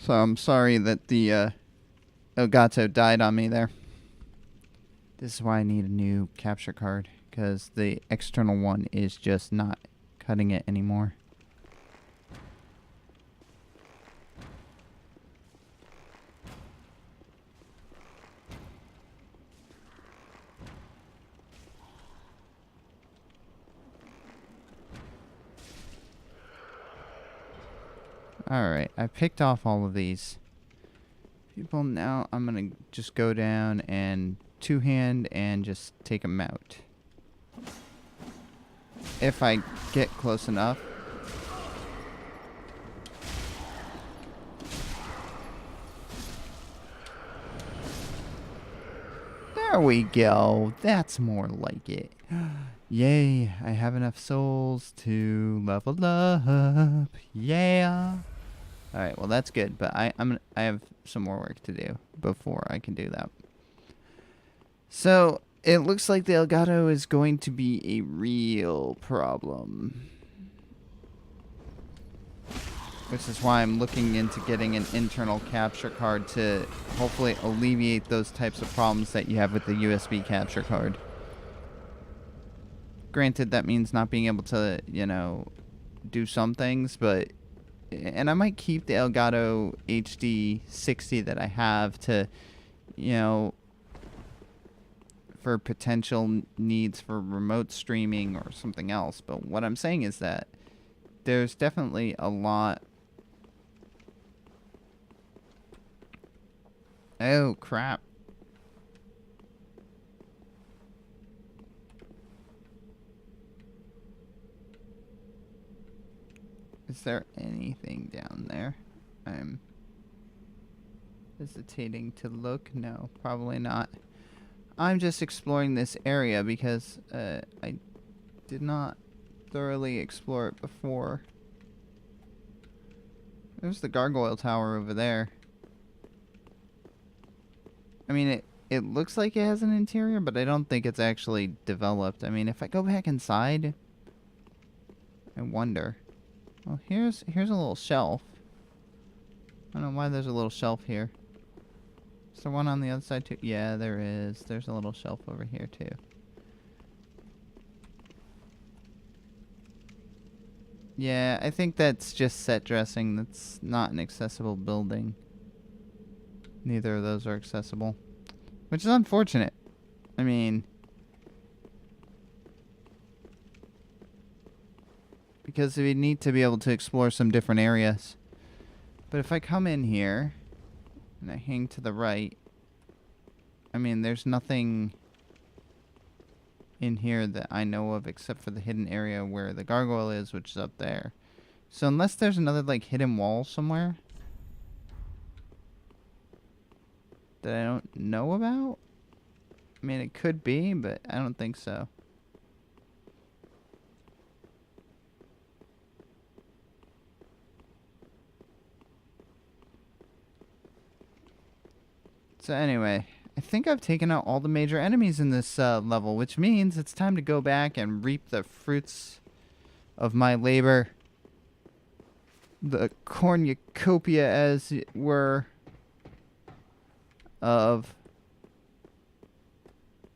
So I'm sorry that the Elgato died on me there. This is why I need a new capture card, because the external one is just not cutting it anymore. Alright, I picked off all of these people. Now I'm going to just go down and two-hand and just take them out. If I get close enough. There we go. That's more like it. Yay, I have enough souls to level up. Yeah. Alright, well that's good, but I have some more work to do before I can do that. So, it looks like the Elgato is going to be a real problem. Which is why I'm looking into getting an internal capture card to hopefully alleviate those types of problems that you have with the USB capture card. Granted, that means not being able to, you know, do some things, but... And I might keep the Elgato HD 60 that I have to, you know, for potential needs for remote streaming or something else. But what I'm saying is that there's definitely a lot... Oh, crap. Is there anything down there? I'm hesitating to look. No, probably not. I'm just exploring this area because I did not thoroughly explore it before. There's the gargoyle tower over there. I mean, it looks like it has an interior, but I don't think it's actually developed. I mean, if I go back inside, I wonder. Well, here's a little shelf. I don't know why there's a little shelf here. Is there one on the other side too? Yeah, there is. There's a little shelf over here too. Yeah, I think that's just set dressing. That's not an accessible building. Neither of those are accessible. Which is unfortunate. I mean... because we need to be able to explore some different areas. But if I come in here and I hang to the right, I mean, there's nothing in here that I know of except for the hidden area where the gargoyle is, which is up there. So unless there's another, like, hidden wall somewhere that I don't know about, I mean, it could be, but I don't think so. So anyway, I think I've taken out all the major enemies in this level, which means it's time to go back and reap the fruits of my labor. The cornucopia, as it were, of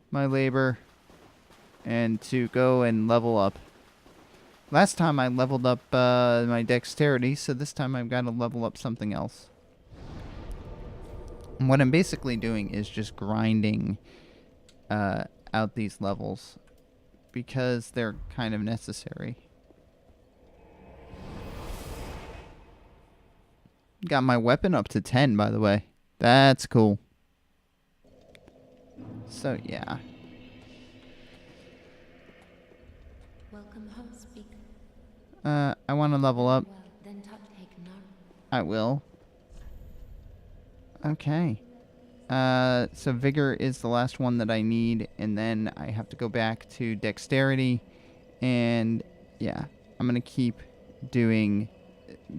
my labor, and to go and level up. Last time I leveled up my dexterity, so this time I've got to level up something else. And what I'm basically doing is just grinding out these levels because they're kind of necessary. Got my weapon up to 10, by the way. That's cool. So, yeah. Welcome home, speak. I want to level up. Well, then take none. I will. Okay. So vigor is the last one that I need, and then I have to go back to dexterity, and yeah, I'm gonna keep doing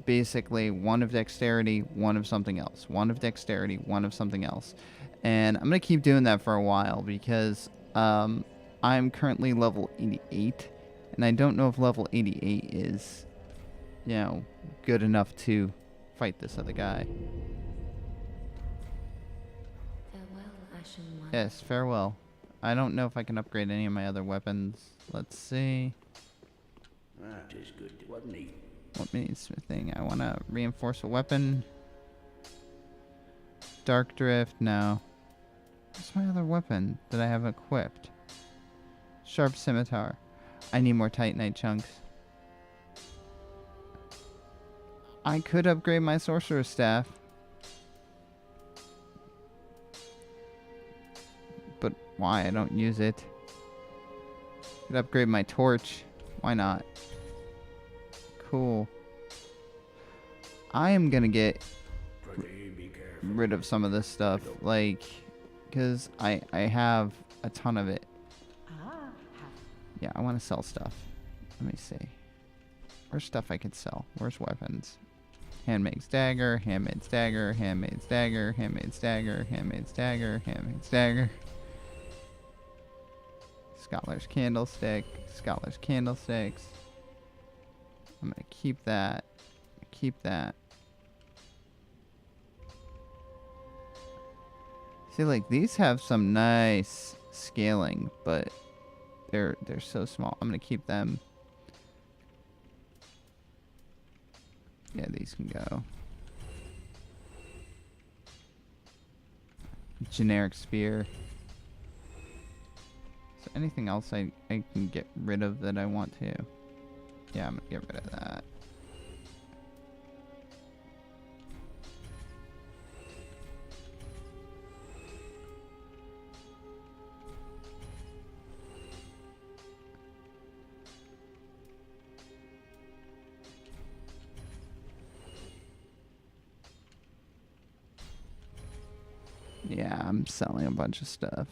basically one of dexterity, one of something else, one of dexterity, one of something else, and I'm gonna keep doing that for a while because I'm currently level 88, and I don't know if level 88 is, you know, good enough to fight this other guy. Farewell, Ashen One. Yes, farewell. I don't know if I can upgrade any of my other weapons. Let's see. That is good, wasn't he? What needs smithing? I want to reinforce a weapon. Dark Drift, no. What's my other weapon that I have equipped? Sharp Scimitar. I need more Titanite chunks. I could upgrade my Sorcerer's Staff. But why? I don't use it. Could upgrade my torch. Why not? Cool. I am gonna get rid of some of this stuff, like, because I have a ton of it. Yeah, I want to sell stuff. Let me see. Where's stuff I could sell? Where's weapons? Handmaid's dagger, handmaid's dagger, handmaid's dagger, handmaid's dagger, handmaid's dagger, handmaid's dagger. Scholar's candlestick, scholar's candlesticks. I'm gonna keep that. Keep that. See, like, these have some nice scaling, but they're so small. I'm gonna keep them. Yeah, these can go. Generic spear. So anything else I can get rid of that I want to? Yeah, I'm gonna get rid of that. Yeah, I'm selling a bunch of stuff.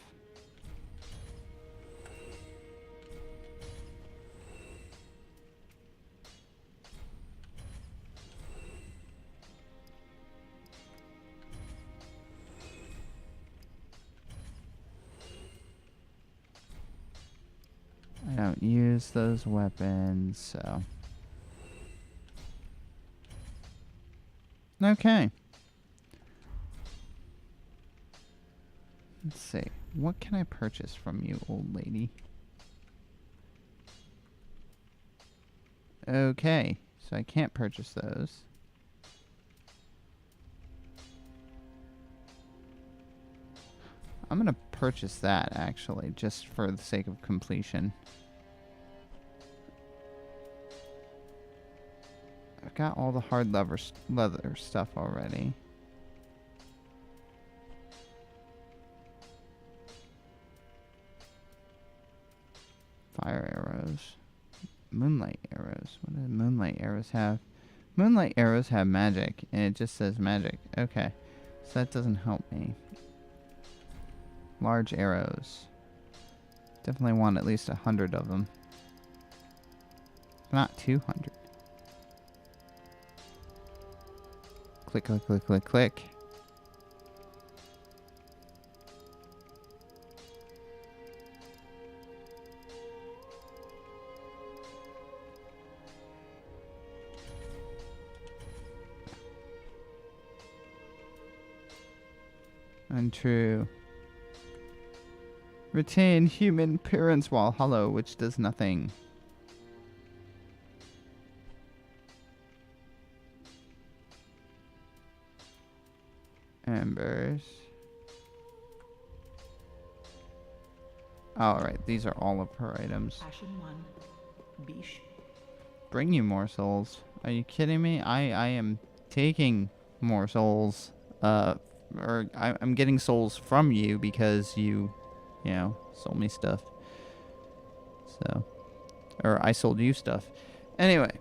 I don't use those weapons, so. Okay. Let's see. What can I purchase from you, old lady? Okay. So I can't purchase those. I'm going to purchase that, actually, just for the sake of completion. I've got all the hard leather stuff already. Fire arrows. Moonlight arrows. What do moonlight arrows have? Moonlight arrows have magic, and it just says magic. Okay. So that doesn't help me. Large arrows. Definitely want at least 100 of them. Not 200. Click, click, click, click, click. Untrue. Retain human appearance while hollow, which does nothing. Embers. Alright, these are all of her items. Ashen One, Bish. Bring you more souls. Are you kidding me? I am taking more souls. Or I'm getting souls from you because you know, sold me stuff. So, or I sold you stuff. Anyway.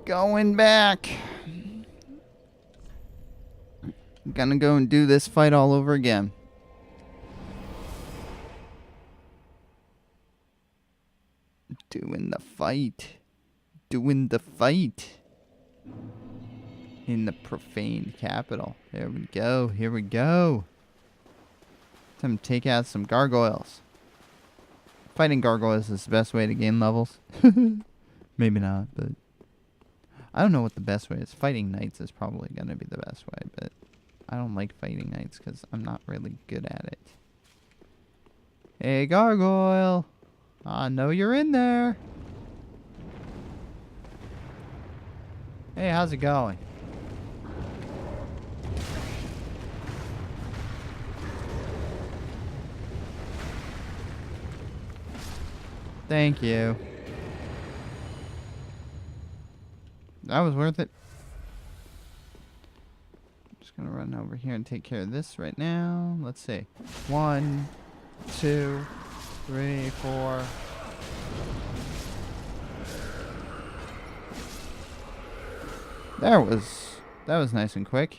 Going back. Gonna go and do this fight all over again. Doing the fight. Doing the fight. In the profaned capital. There we go. Here we go. Time to take out some gargoyles. Fighting gargoyles is the best way to gain levels. Maybe not, but I don't know what the best way is. Fighting knights is probably going to be the best way, but I don't like fighting knights because I'm not really good at it. Hey, gargoyle! I know you're in there. Hey, how's it going? Thank you. That was worth it. Just gonna run over here and take care of this right now. Let's see. 1, 2, 3, 4. That was nice and quick.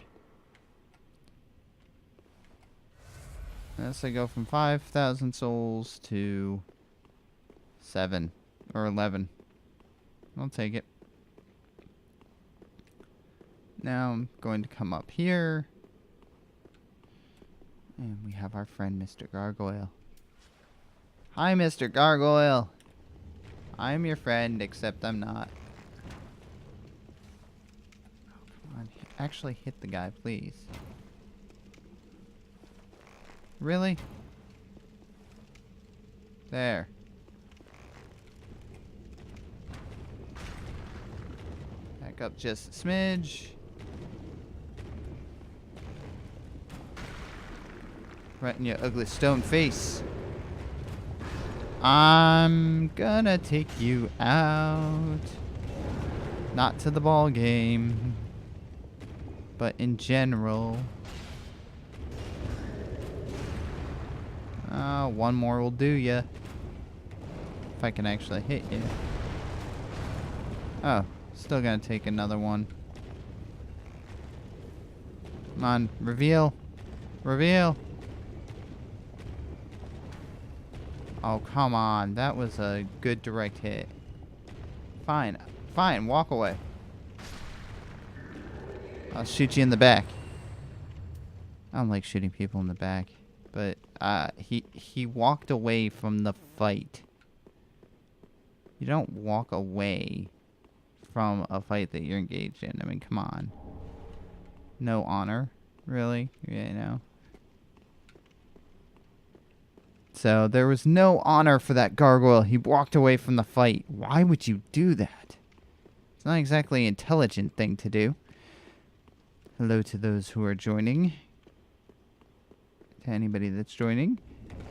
As I go from 5,000 souls to 7 or 11. I'll take it. Now I'm going to come up here. And we have our friend Mr. Gargoyle. Hi, Mr. Gargoyle. I'm your friend, except I'm not. Oh, come on. Actually hit the guy, please. Really? There. Back up just a smidge. Right in your ugly stone face. I'm gonna take you out. Not to the ball game, but in general. One more will do ya. If I can actually hit you. Oh, still gonna take another one. Come on, reveal. Reveal. Oh, come on. That was a good direct hit. Fine. Fine, walk away. I'll shoot you in the back. I don't like shooting people in the back. But he walked away from the fight. You don't walk away from a fight that you're engaged in. I mean, come on. No honor, really? You know? So there was no honor for that gargoyle. He walked away from the fight. Why would you do that? It's not exactly an intelligent thing to do. Hello to those who are joining. To anybody that's joining.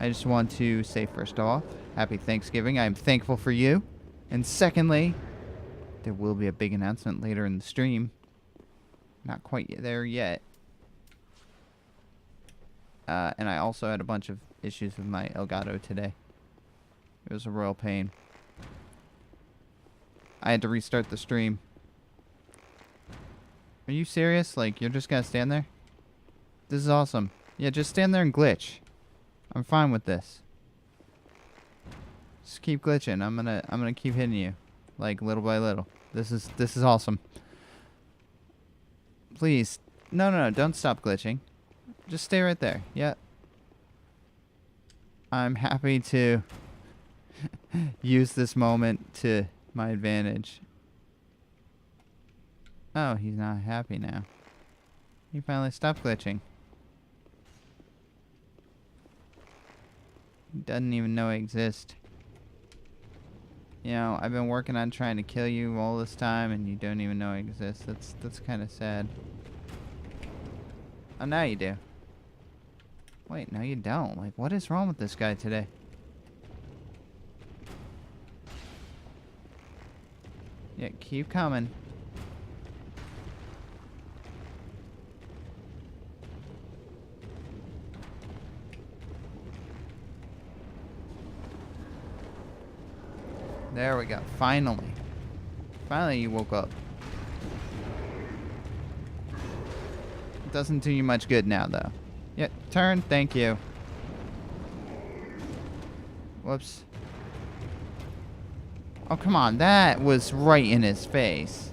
I just want to say first off, happy Thanksgiving. I'm thankful for you. And secondly, there will be a big announcement later in the stream. Not quite there yet. And I also had a bunch of issues with my Elgato today. It was a royal pain. I had to restart the stream. Are you serious? Like, you're just gonna stand there? This is awesome. Yeah, just stand there and glitch. I'm fine with this. Just keep glitching. I'm gonna keep hitting you, like little by little. This is awesome. Please, no, don't stop glitching. Just stay right there. Yeah. I'm happy to use this moment to my advantage. Oh, he's not happy now. He finally stopped glitching. Doesn't even know I exist. You know, I've been working on trying to kill you all this time and you don't even know I exist. That's kind of sad. Oh, now you do. Wait, no you don't. Like, what is wrong with this guy today? Yeah, keep coming. There we go. Finally. Finally you woke up. It doesn't do you much good now, though. Yeah, turn. Thank you. Whoops. Oh, come on. That was right in his face.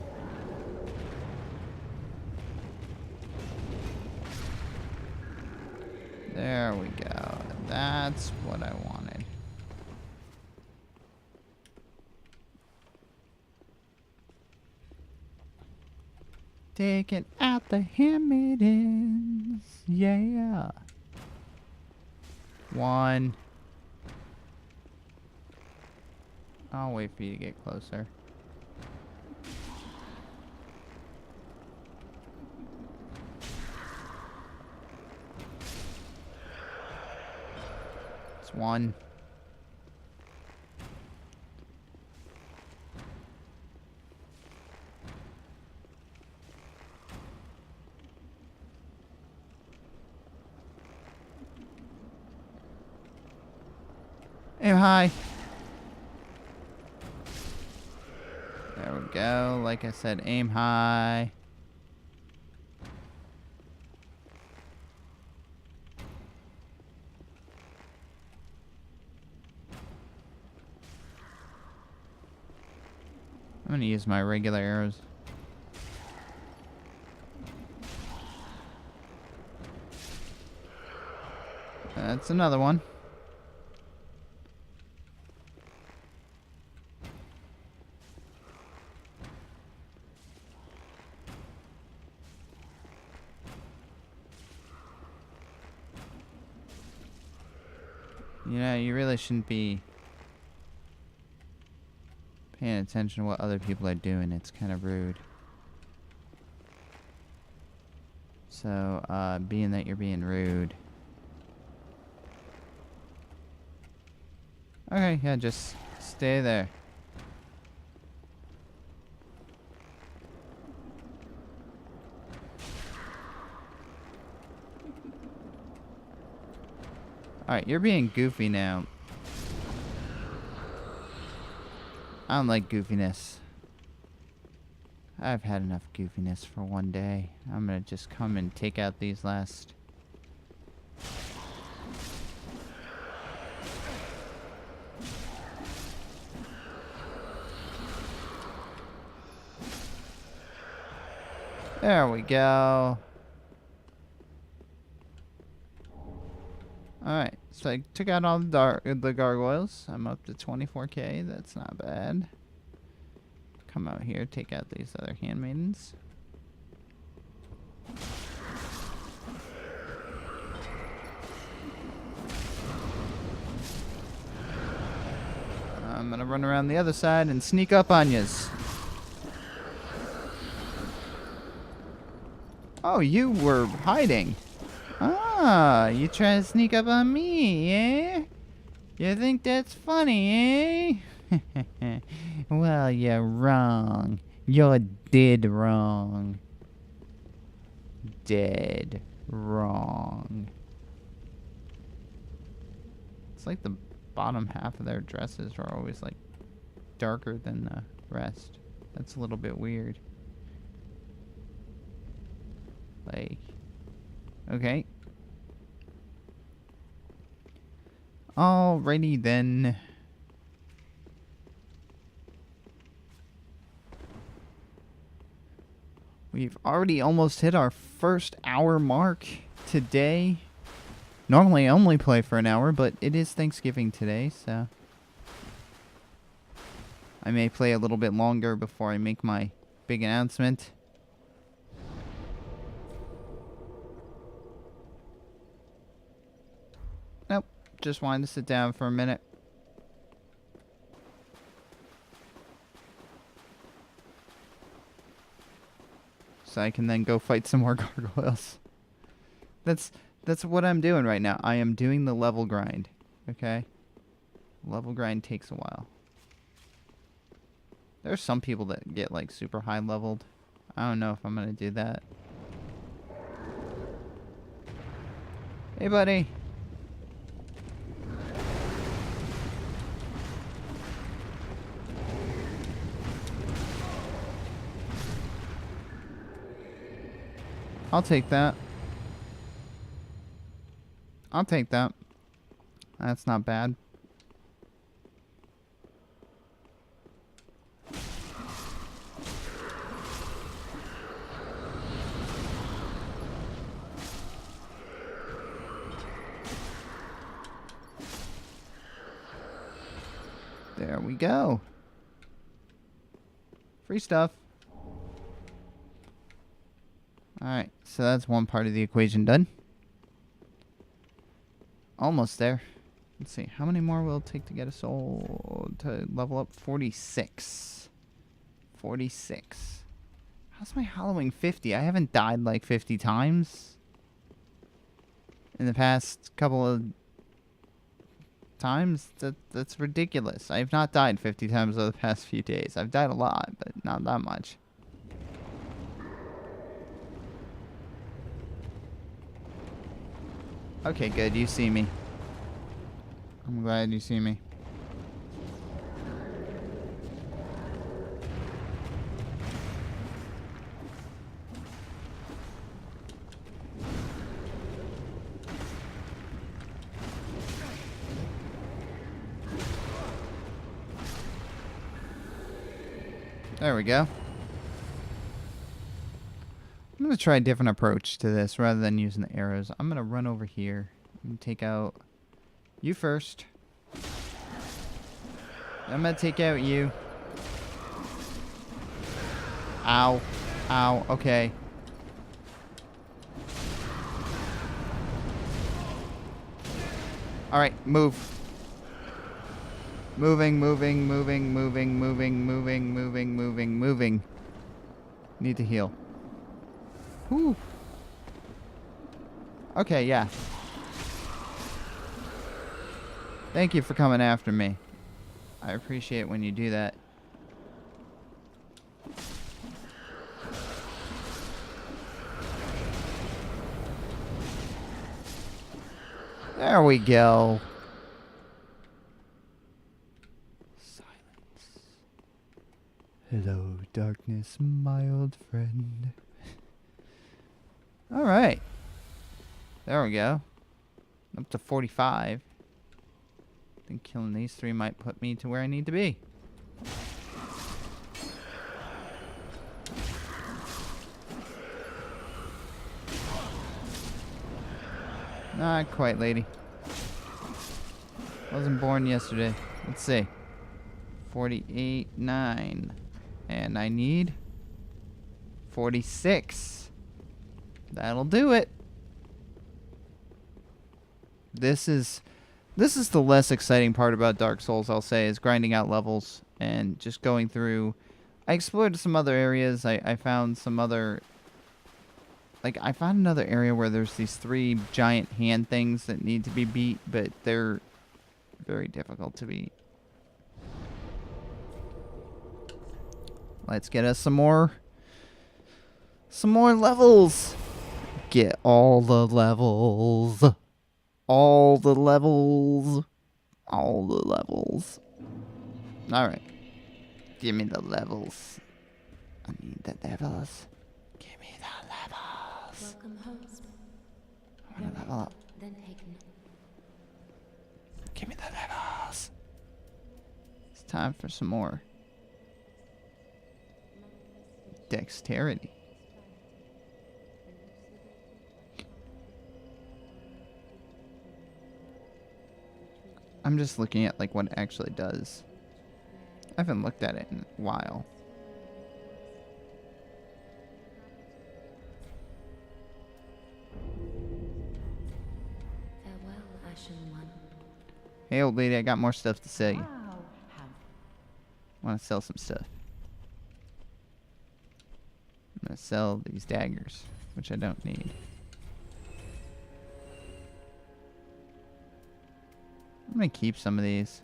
There we go. That's what I wanted. Taking out the handmaidens. Yeah. 1. I'll wait for you to get closer. It's 1. Aim high. There we go. Like I said, aim high. I'm gonna use my regular arrows. That's another one. You know, you really shouldn't be paying attention to what other people are doing. It's kind of rude. So, being that you're being rude. Okay, yeah, just stay there. Alright, you're being goofy now. I don't like goofiness. I've had enough goofiness for one day. I'm gonna just come and take out these last... There we go. Alright, so I took out all the gargoyles. I'm up to 24k. That's not bad. Come out here, take out these other handmaidens. I'm gonna run around the other side and sneak up on yous. Oh, you were hiding. Ah, you try to sneak up on me, eh? You think that's funny, eh? Well, you're wrong. You're dead wrong. Dead wrong. It's like the bottom half of their dresses are always like darker than the rest. That's a little bit weird. Like, okay. Alrighty then. We've already almost hit our first hour mark today. Normally I only play for an hour, but it is Thanksgiving today, so I may play a little bit longer before I make my big announcement. Nope, just wanted to sit down for a minute. So I can then go fight some more gargoyles. That's what I'm doing right now. I am doing the level grind. Okay? Level grind takes a while. There's some people that get like super high leveled. I don't know if I'm gonna do that. Hey buddy. I'll take that. I'll take that. That's not bad. There we go. Free stuff. Alright, so that's one part of the equation done. Almost there. Let's see, how many more will it take to get a soul to level up? 46. 46. How's my Halloween 50? I haven't died like 50 times in the past couple of times. That's ridiculous. I have not died 50 times over the past few days. I've died a lot, but not that much. Okay, good. You see me. I'm glad you see me. There we go. I'm going to try a different approach to this rather than using the arrows. I'm going to run over here and take out you first. I'm going to take out you. Ow. Ow. Okay. Alright, move. Moving, moving, moving, moving, moving, moving, moving, moving, moving. Need to heal. Whew. Okay, yeah. Thank you for coming after me. I appreciate when you do that. There we go. Silence. Hello, darkness, my old friend. All right. There we go. Up to 45. I think killing these three might put me to where I need to be. Not quite, lady. Wasn't born yesterday. Let's see. 48, 9. And I need 46. That'll do it. This is the less exciting part about Dark Souls, I'll say, is grinding out levels and just going through. I explored some other areas. I found some other... Like, I found another area where there's these 3 giant hand things that need to be beat, but they're very difficult to beat. Let's get us some more levels. Get all the levels. All the levels. All the levels. Alright. Give me the levels. I need the levels. Give me the levels. Welcome, host. I want to level up. Then take note. Give me the levels. It's time for some more dexterity. I'm just looking at like what it actually does. I haven't looked at it in a while. Farewell, Ashen One. Hey, old lady, I got more stuff to sell you. Wow. Want to sell some stuff. I'm going to sell these daggers, which I don't need. I'm going to keep some of these.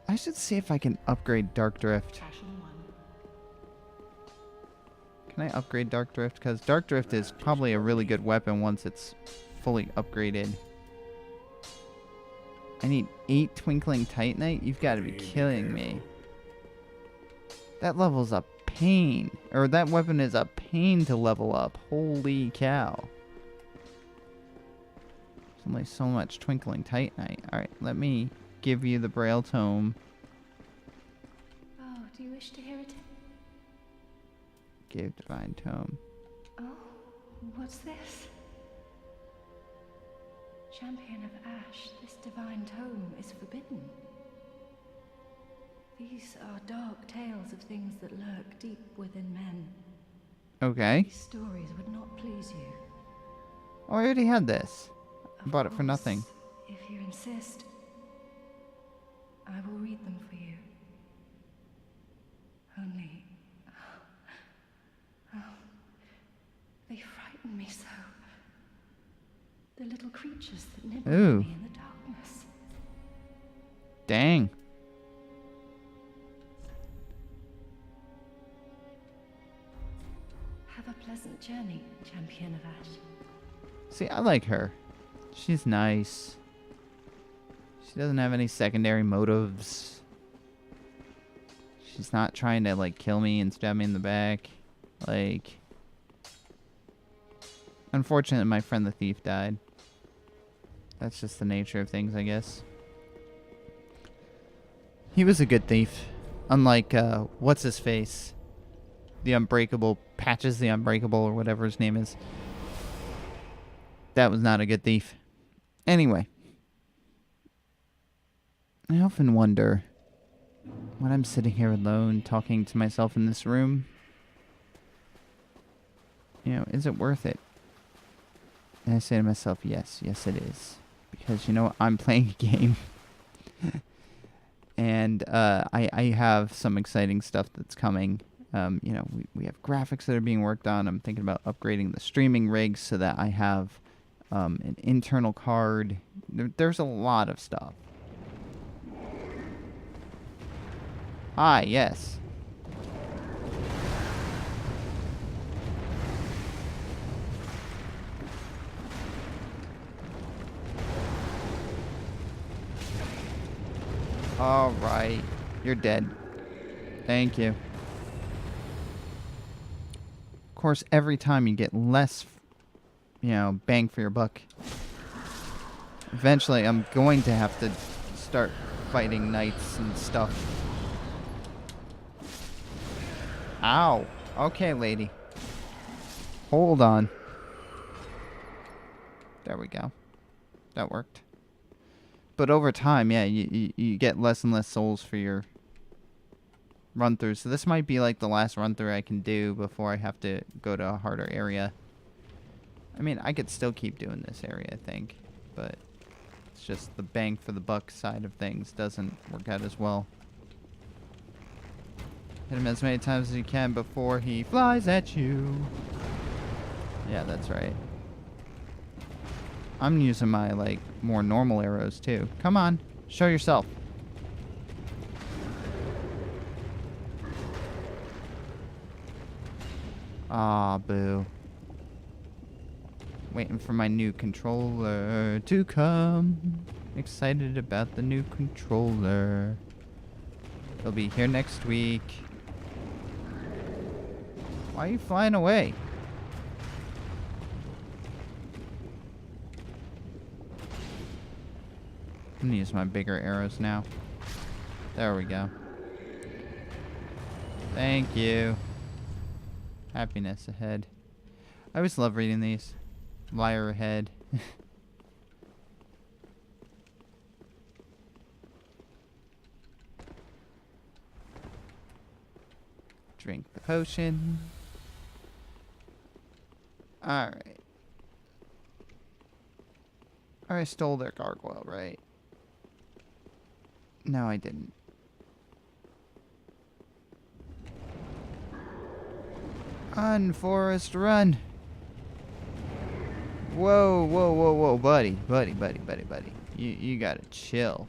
I should see if I can upgrade Dark Drift. Ashen One. Can I upgrade Dark Drift? Because Dark Drift is probably a really good weapon once it's fully upgraded. I need 8 Twinkling Titanite? You've got to be killing me. That level's a pain. Or that weapon is a pain to level up. Holy cow. There's only so much Twinkling Titanite. Alright, let me give you the Braille Tome. Oh, do you wish to hear it? Give Divine Tome. Oh, what's this? Champion of Ash, this divine tome is forbidden. These are dark tales of things that lurk deep within men. Okay. These stories would not please you. Oh, I already had this. I Of bought it for course, nothing. If you insist, I will read them for you. Only... oh, they frighten me so. The little creatures that nibble at Ooh. me in the darkness. Dang. Have a pleasant journey, Champion of Ash. See, I like her. She's nice. She doesn't have any secondary motives. She's not trying to, like, kill me and stab me in the back. Like... Unfortunately, my friend the thief died. That's just the nature of things, I guess. He was a good thief. Unlike, what's-his-face? The Unbreakable... Patches the Unbreakable, or whatever his name is. That was not a good thief. Anyway. I often wonder, when I'm sitting here alone, talking to myself in this room, you know, is it worth it? And I say to myself, yes, it is. Because, you know what, I'm playing a game. And I have some exciting stuff that's coming. You know, we have graphics that are being worked on. I'm thinking about upgrading the streaming rigs so that I have an internal card. There's a lot of stuff. Hi, yes. All right. You're dead. Thank you. Of course, every time you get less, you know, bang for your buck. Eventually, I'm going to have to start fighting knights and stuff. Ow. Okay, lady. Hold on. There we go. That worked. But over time, yeah, you get less and less souls for your run-through. So this might be like the last run-through I can do before I have to go to a harder area. I mean, I could still keep doing this area, I think. But it's just the bang for the buck side of things doesn't work out as well. Hit him as many times as you can before he flies at you. Yeah, that's right. I'm using my, like, more normal arrows, too. Come on. Show yourself. Aw, boo. Waiting for my new controller to come. Excited about the new controller. It'll be here next week. Why are you flying away? I'm gonna use my bigger arrows now. There we go. Thank you. Happiness ahead. I always love reading these. Liar ahead. Drink the potion. Alright. I stole their gargoyle, right? No, I didn't. Run, Forrest, run! Whoa, whoa, whoa, whoa, buddy. Buddy. You gotta chill.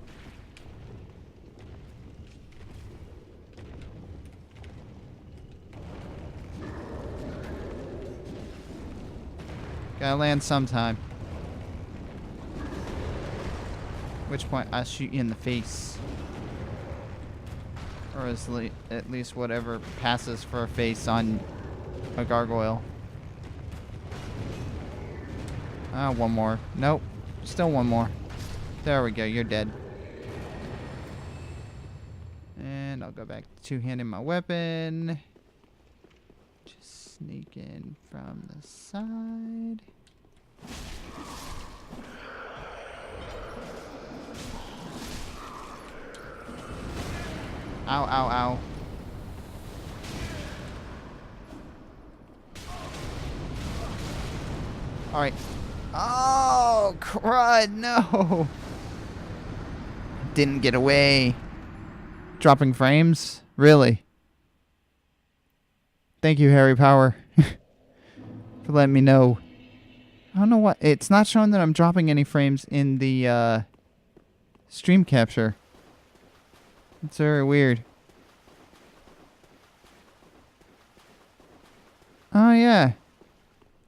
Gotta land sometime. Which point I'll shoot you in the face. Or at least whatever passes for a face on a gargoyle. Ah, one more. Nope. Still one more. There we go. You're dead. And I'll go back to two-handing my weapon. Just sneak in from the side. Ow, ow, ow. Alright. Oh, crud, no. Didn't get away. Dropping frames? Really? Thank you, Harry Power, for letting me know. I don't know what. It's not showing that I'm dropping any frames in the stream capture. It's very weird. Oh, yeah.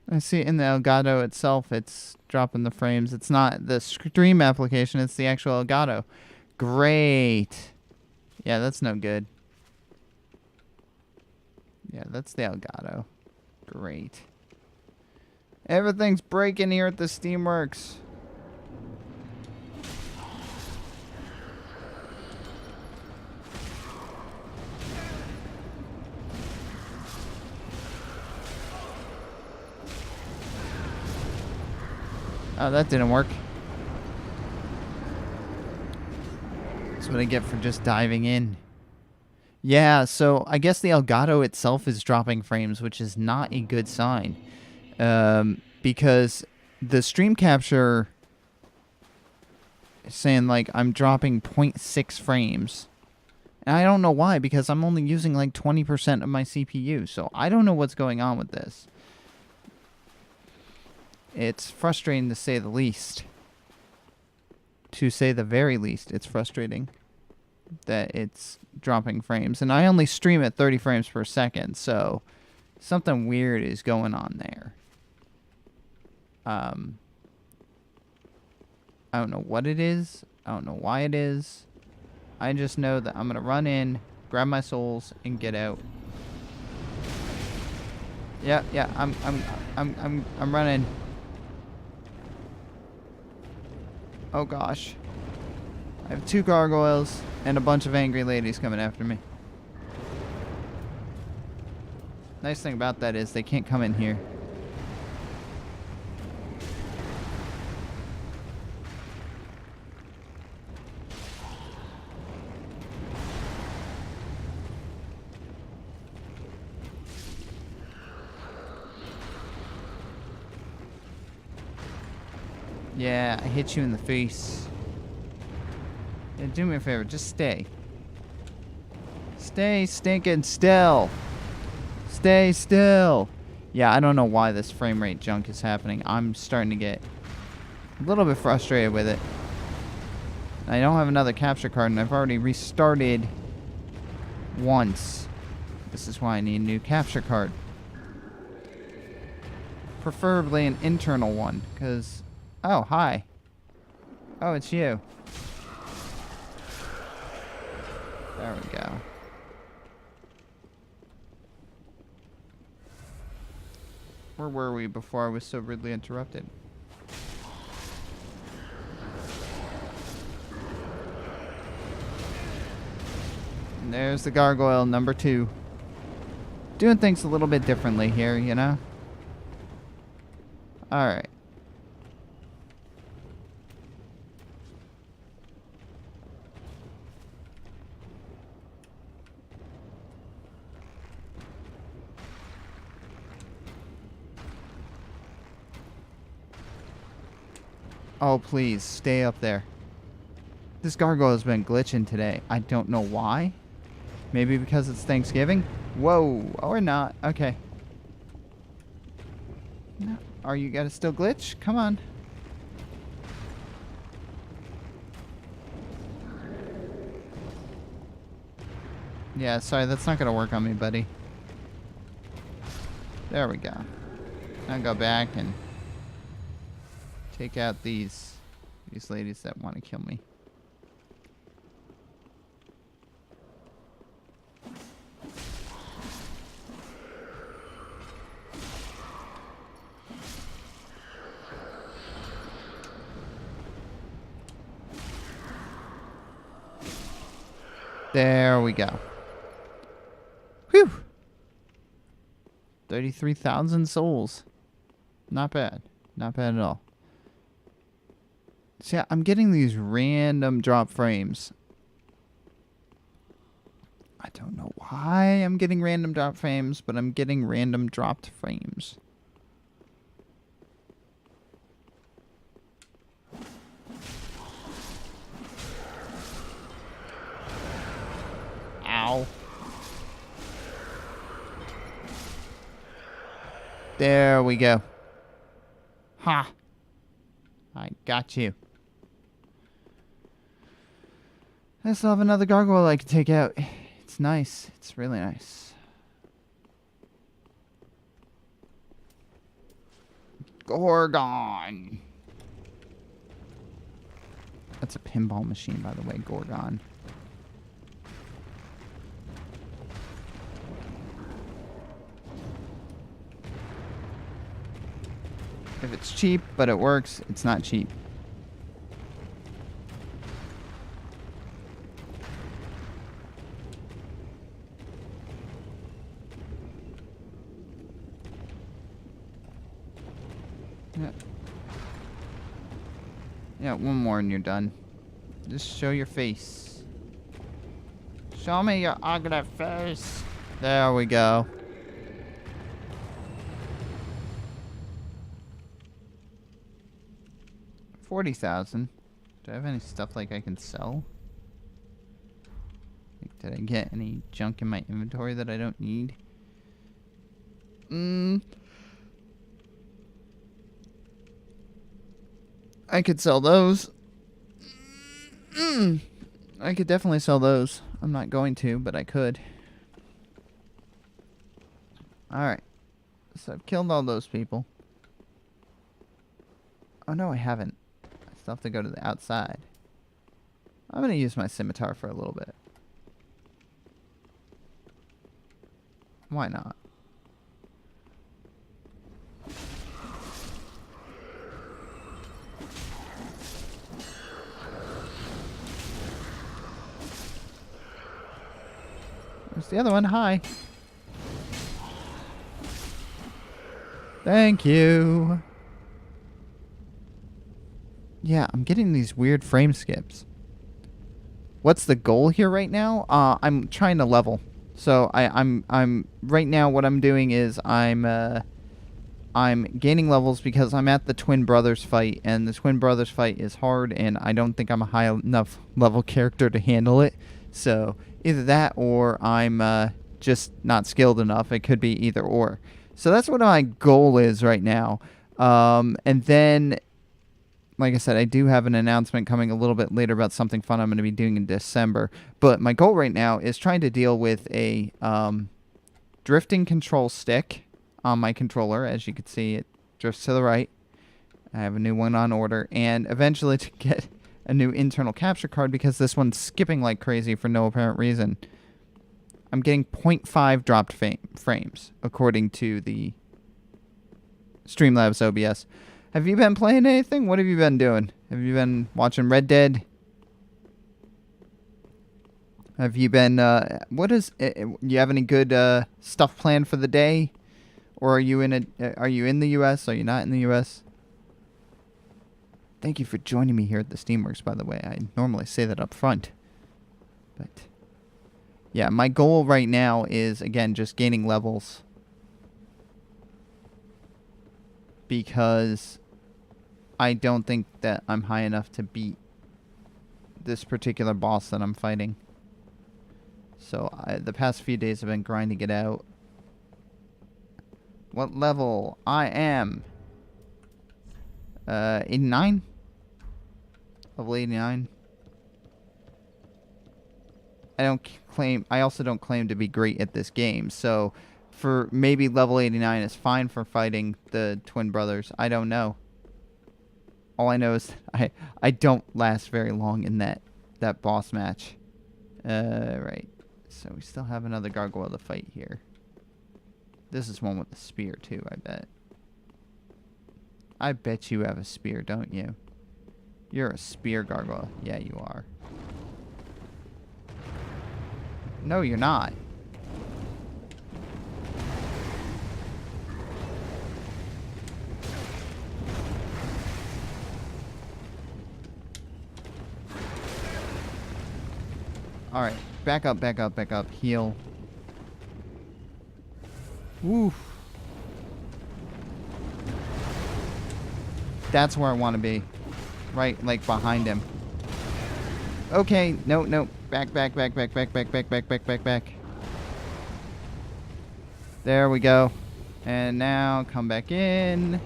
I see in the Elgato itself, it's dropping the frames. It's not the stream application, it's the actual Elgato. Great. Yeah, that's no good. Yeah, that's the Elgato. Great. Everything's breaking here at the Steamworks. Oh, that didn't work. That's what I get for just diving in. Yeah, so I guess the Elgato itself is dropping frames, which is not a good sign. Because the stream capture is saying, like, I'm dropping 0.6 frames. And I don't know why, because I'm only using, like, 20% of my CPU. So I don't know what's going on with this. It's frustrating to say the least. To say the very least, it's frustrating that it's dropping frames. And I only stream at 30 frames per second, so something weird is going on there. I don't know what it is. I don't know why it is. I just know that I'm gonna run in, grab my souls, and get out. Yeah, I'm running. Oh gosh. I have 2 gargoyles and a bunch of angry ladies coming after me. Nice thing about that is they can't come in here. Yeah, I hit you in the face. Yeah, do me a favor, just stay. Stay stinking still. Stay still. Yeah, I don't know why this frame rate junk is happening. I'm starting to get a little bit frustrated with it. I don't have another capture card, and I've already restarted once. This is why I need a new capture card. Preferably an internal one, because... Oh, hi. Oh, it's you. There we go. Where were we before I was so rudely interrupted? And there's the gargoyle number 2. Doing things a little bit differently here, you know? Alright. Oh, please, stay up there. This gargoyle has been glitching today. I don't know why. Maybe because it's Thanksgiving? Whoa, or not. Okay. No. Are you gonna still glitch? Come on. Yeah, sorry, that's not gonna work on me, buddy. There we go. I'll go back and take out these ladies that want to kill me. There we go. Whew. 33,000 souls. Not bad. Not bad at all. See, I'm getting these random drop frames. I don't know why I'm getting random drop frames, but I'm getting random dropped frames. Ow. There we go. Ha. I got you. I still have another gargoyle I can take out. It's nice. It's really nice. Gorgon. That's a pinball machine, by the way, Gorgon. If it's cheap, but it works, it's not cheap. Yeah. Yeah, one more and you're done. Just show your face. Show me your ugly face. There we go. $40,000. Do I have any stuff like I can sell? Like, did I get any junk in my inventory that I don't need? I could sell those. I could definitely sell those. I'm not going to, but I could. Alright. So I've killed all those people. Oh no, I haven't. I still have to go to the outside. I'm going to use my scimitar for a little bit. Why not? Where's the other one? Hi. Thank you. Yeah, I'm getting these weird frame skips. What's the goal here right now? I'm trying to level. So I'm right now. What I'm doing is I'm gaining levels because I'm at the twin brothers fight, and the twin brothers fight is hard, and I don't think I'm a high enough level character to handle it. So either that or I'm just not skilled enough. It could be either or. So that's what my goal is right now. And then, like I said, I do have an announcement coming a little bit later about something fun I'm going to be doing in December. But my goal right now is trying to deal with a drifting control stick on my controller. As you can see, it drifts to the right. I have a new one on order. And eventually to get a new internal capture card because this one's skipping like crazy for no apparent reason. I'm getting 0.5 dropped frames, according to the Streamlabs OBS. Have you been playing anything? What have you been doing? Have you been watching Red Dead? Have you been, you have any good stuff planned for the day? Or are you in the US? Are you not in the US? Thank you for joining me here at the Steamworks, by the way. I normally say that up front. But yeah, my goal right now is, again, just gaining levels. Because I don't think that I'm high enough to beat this particular boss that I'm fighting. So the past few days I've been grinding it out. What level? I am 89? Level 89. I also don't claim to be great at this game, so for maybe level 89 is fine for fighting the twin brothers. I don't know. All I know is I don't last very long in that boss match. Right. So we still have another gargoyle to fight here. This is one with a spear too, I bet. I bet you have a spear, don't you? You're a spear gargoyle. Yeah, you are. No, you're not. Alright. Back up, back up, back up. Heal. Woof. That's where I want to be. Right, like, behind him. Okay, no, no. Back, back, back, back, back, back, back, back, back, back, back. There we go. And now, come back in.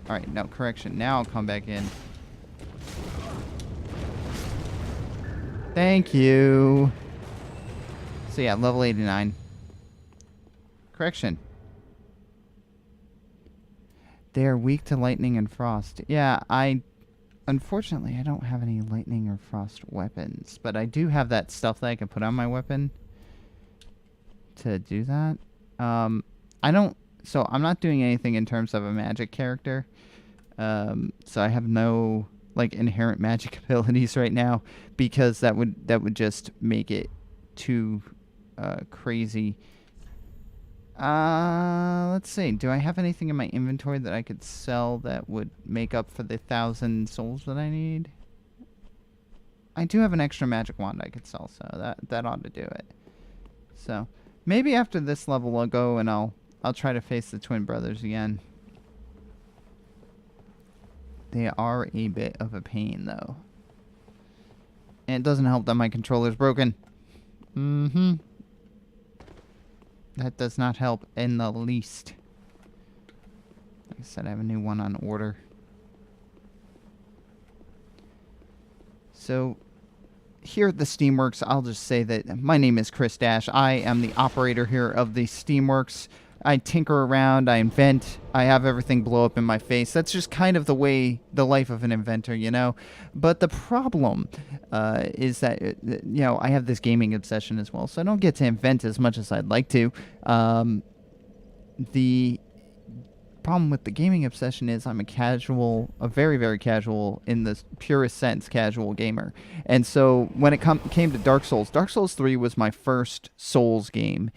Alright, no, correction. Now I'll come back in. Thank you. So yeah, level 89. Correction. They are weak to lightning and frost. Yeah, unfortunately, I don't have any lightning or frost weapons. But I do have that stuff that I can put on my weapon to do that. So I'm not doing anything in terms of a magic character. So I have no like inherent magic abilities right now because that would just make it too crazy. Let's see. Do I have anything in my inventory that I could sell that would make up for the 1,000 souls that I need? I do have an extra magic wand I could sell, so that ought to do it. So maybe after this level I'll go and I'll try to face the twin brothers again. They are a bit of a pain, though. And it doesn't help that my controller's broken. Mm-hmm. That does not help in the least. Like I said, I have a new one on order. So, here at the Steamworks, I'll just say that my name is ChrisDash. I am the operator here of the Steamworks. I tinker around, I invent, I have everything blow up in my face. That's just kind of the life of an inventor, you know? But the problem is that, you know, I have this gaming obsession as well, so I don't get to invent as much as I'd like to. The problem with the gaming obsession is I'm a very, very casual, in the purest sense, casual gamer. And so when it came to Dark Souls 3 was my first Souls game.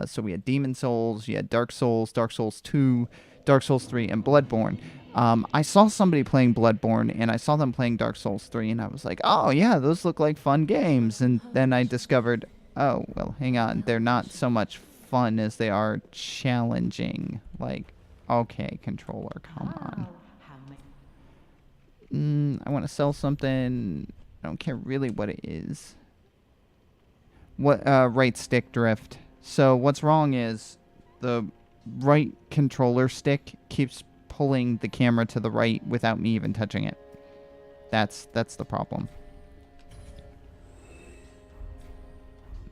So we had Demon Souls, you had Dark Souls 2, Dark Souls 3, and Bloodborne. I saw somebody playing Bloodborne, and I saw them playing Dark Souls 3, and I was like, oh, yeah, those look like fun games. And then I discovered, oh, well, hang on, they're not so much fun as they are challenging. Like, okay, controller, come on. I want to sell something. I don't care really what it is. Right stick drift. So what's wrong is the right controller stick keeps pulling the camera to the right without me even touching it. That's the problem.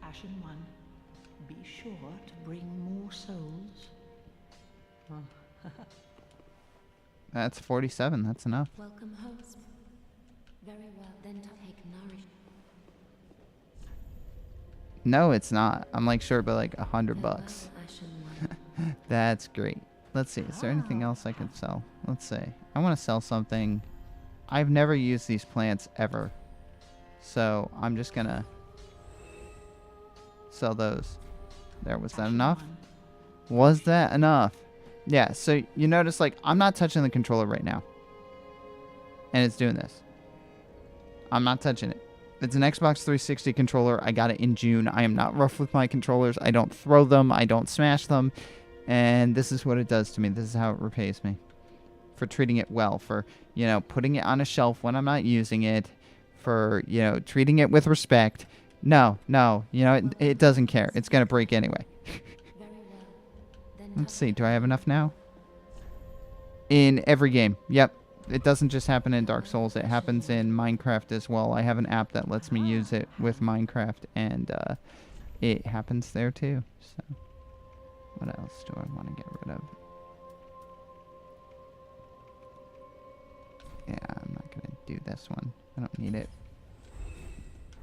Ashen One, be sure to bring more souls. That's 47. That's enough. Welcome, host. Very well, then take nourishment. No, it's not. I'm like sure, but like $100. Farewell, Ashen One. That's great. Let's see. Is there anything else I can sell? Let's see. I want to sell something. I've never used these plants ever. So I'm just going to sell those. There, was that enough? Was that enough? Yeah, so you notice like I'm not touching the controller right now. And it's doing this. I'm not touching it. It's an Xbox 360 controller. I got it in June. I am not rough with my controllers. I don't throw them. I don't smash them. And this is what it does to me. This is how it repays me. For treating it well. For, you know, putting it on a shelf when I'm not using it. For, you know, treating it with respect. No. You know, it doesn't care. It's going to break anyway. Very well. Then Let's see. Do I have enough now? In every game. Yep. It doesn't just happen in Dark Souls. It happens in Minecraft as well. I have an app that lets me use it with Minecraft, and it happens there too. So, what else do I want to get rid of? Yeah, I'm not going to do this one. I don't need it.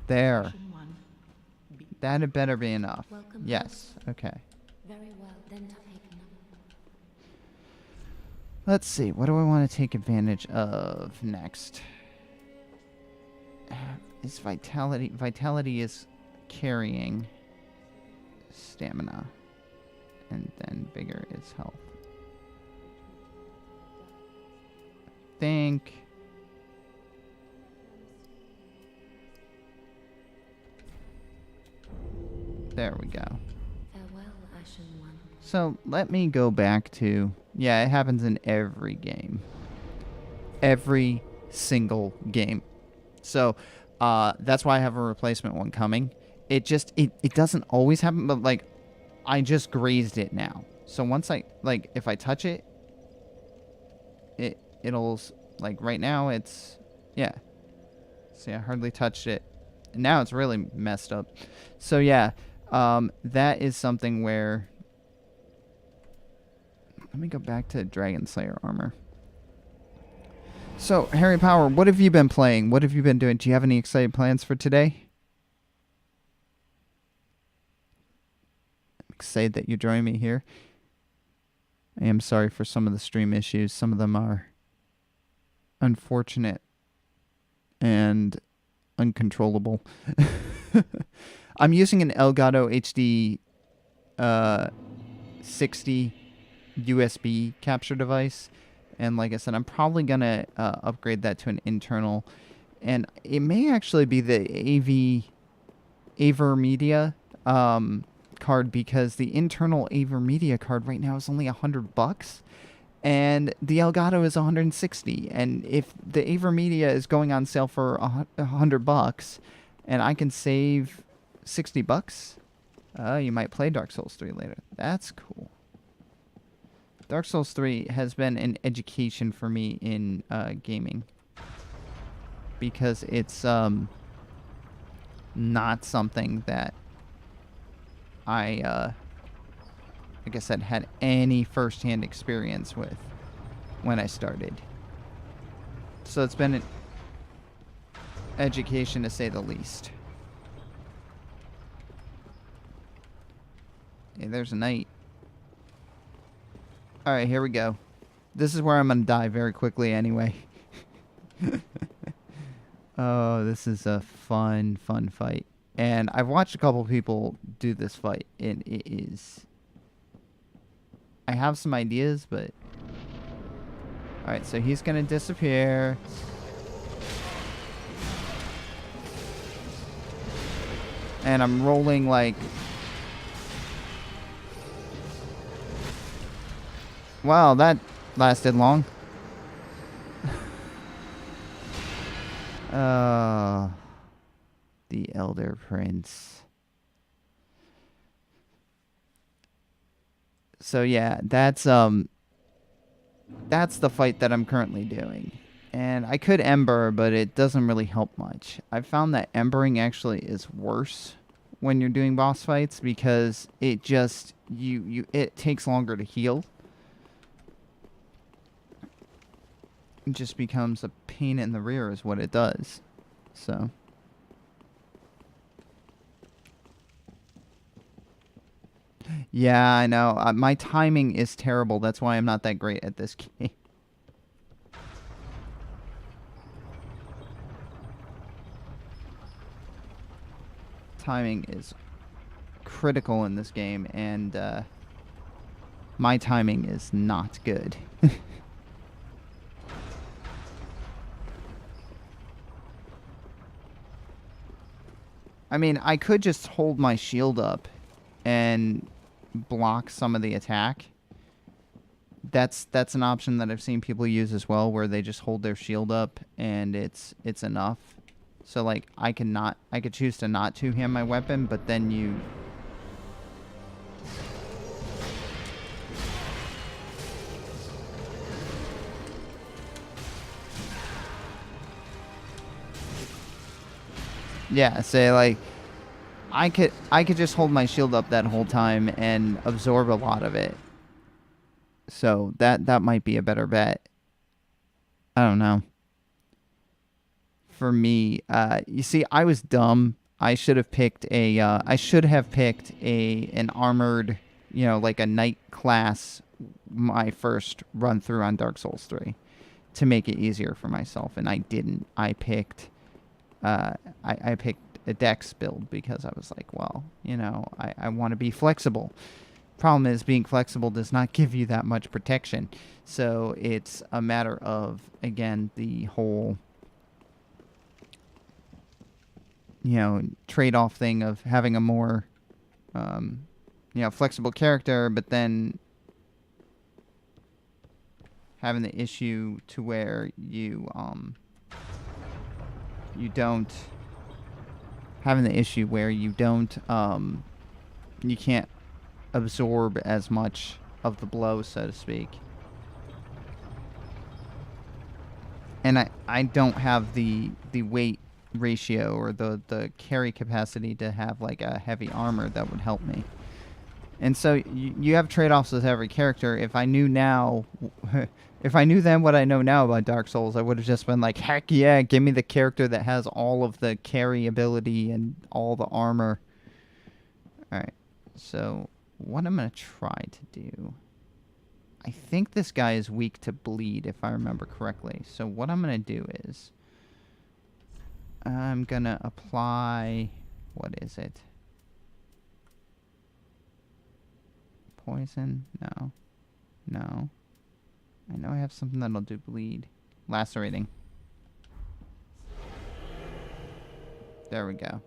There. That had better be enough. Welcome, Yes. Okay. Very well, then take nourishment. Let's see. What do I want to take advantage of next? Is vitality. Vitality is carrying. Stamina. And then vigor is health. Think. There we go. Farewell, Ashen One. So let me go back to... Yeah, it happens in every game. Every single game. So that's why I have a replacement one coming. It just... It doesn't always happen, but, like, I just grazed it now. So once I... Like, if I touch it, it'll... Like, right now, it's... Yeah. See, I hardly touched it. And now it's really messed up. So, yeah. That is something where... Let me go back to Dragon Slayer armor. So, Harry Power, what have you been playing? What have you been doing? Do you have any exciting plans for today? I'm excited that you joined me here. I am sorry for some of the stream issues. Some of them are unfortunate and uncontrollable. I'm using an Elgato HD 60 USB capture device, and like I said, I'm probably gonna upgrade that to an internal, and it may actually be the AverMedia card, because the internal AverMedia card right now is only $100, and the Elgato is 160. And if the AverMedia is going on sale for $100, and I can save $60, you might play Dark Souls 3 later. That's cool. Dark Souls 3 has been an education for me in gaming, because it's not something that I, like I said, had any first-hand experience with when I started. So it's been an education, to say the least. Hey, there's a knight. Alright, here we go. This is where I'm gonna die very quickly anyway. Oh, this is a fun fight. And I've watched a couple people do this fight, and it is... I have some ideas, but... Alright, so he's gonna disappear. And I'm rolling like... Wow, that lasted long. The Elder Prince. So yeah, that's the fight that I'm currently doing. And I could Ember, but it doesn't really help much. I found that Embering actually is worse when you're doing boss fights, because it just it takes longer to heal. It just becomes a pain in the rear is what it does. So. Yeah, I know. My timing is terrible. That's why I'm not that great at this game. Timing is critical in this game, and my timing is not good. I mean, I could just hold my shield up and block some of the attack. That's an option that I've seen people use as well, where they just hold their shield up and it's enough. So like I could choose to not two-hand my weapon, but then you... Yeah, say like I could just hold my shield up that whole time and absorb a lot of it. So that might be a better bet. I don't know. For me, you see, I was dumb. I should have picked an armored, like a knight class my first run through on Dark Souls 3 to make it easier for myself, and I didn't. I picked I picked a dex build because I was like, well, I want to be flexible. Problem is, being flexible does not give you that much protection. So it's a matter of, again, the whole, trade-off thing of having a more you know, flexible character, but then having the issue to where you don't you can't absorb as much of the blow, so to speak. And I don't have the weight ratio or the carry capacity to have like a heavy armor that would help me. And so you have trade-offs with every character. If I knew now, if I knew then what I know now about Dark Souls, I would have just been like, heck yeah, give me the character that has all of the carry ability and all the armor. Alright, so what I'm going to try to do... I think this guy is weak to bleed, if I remember correctly. So what I'm going to do is... I'm going to apply... What is it? Poison? No. No. I know I have something that'll do bleed. Lacerating. There we go.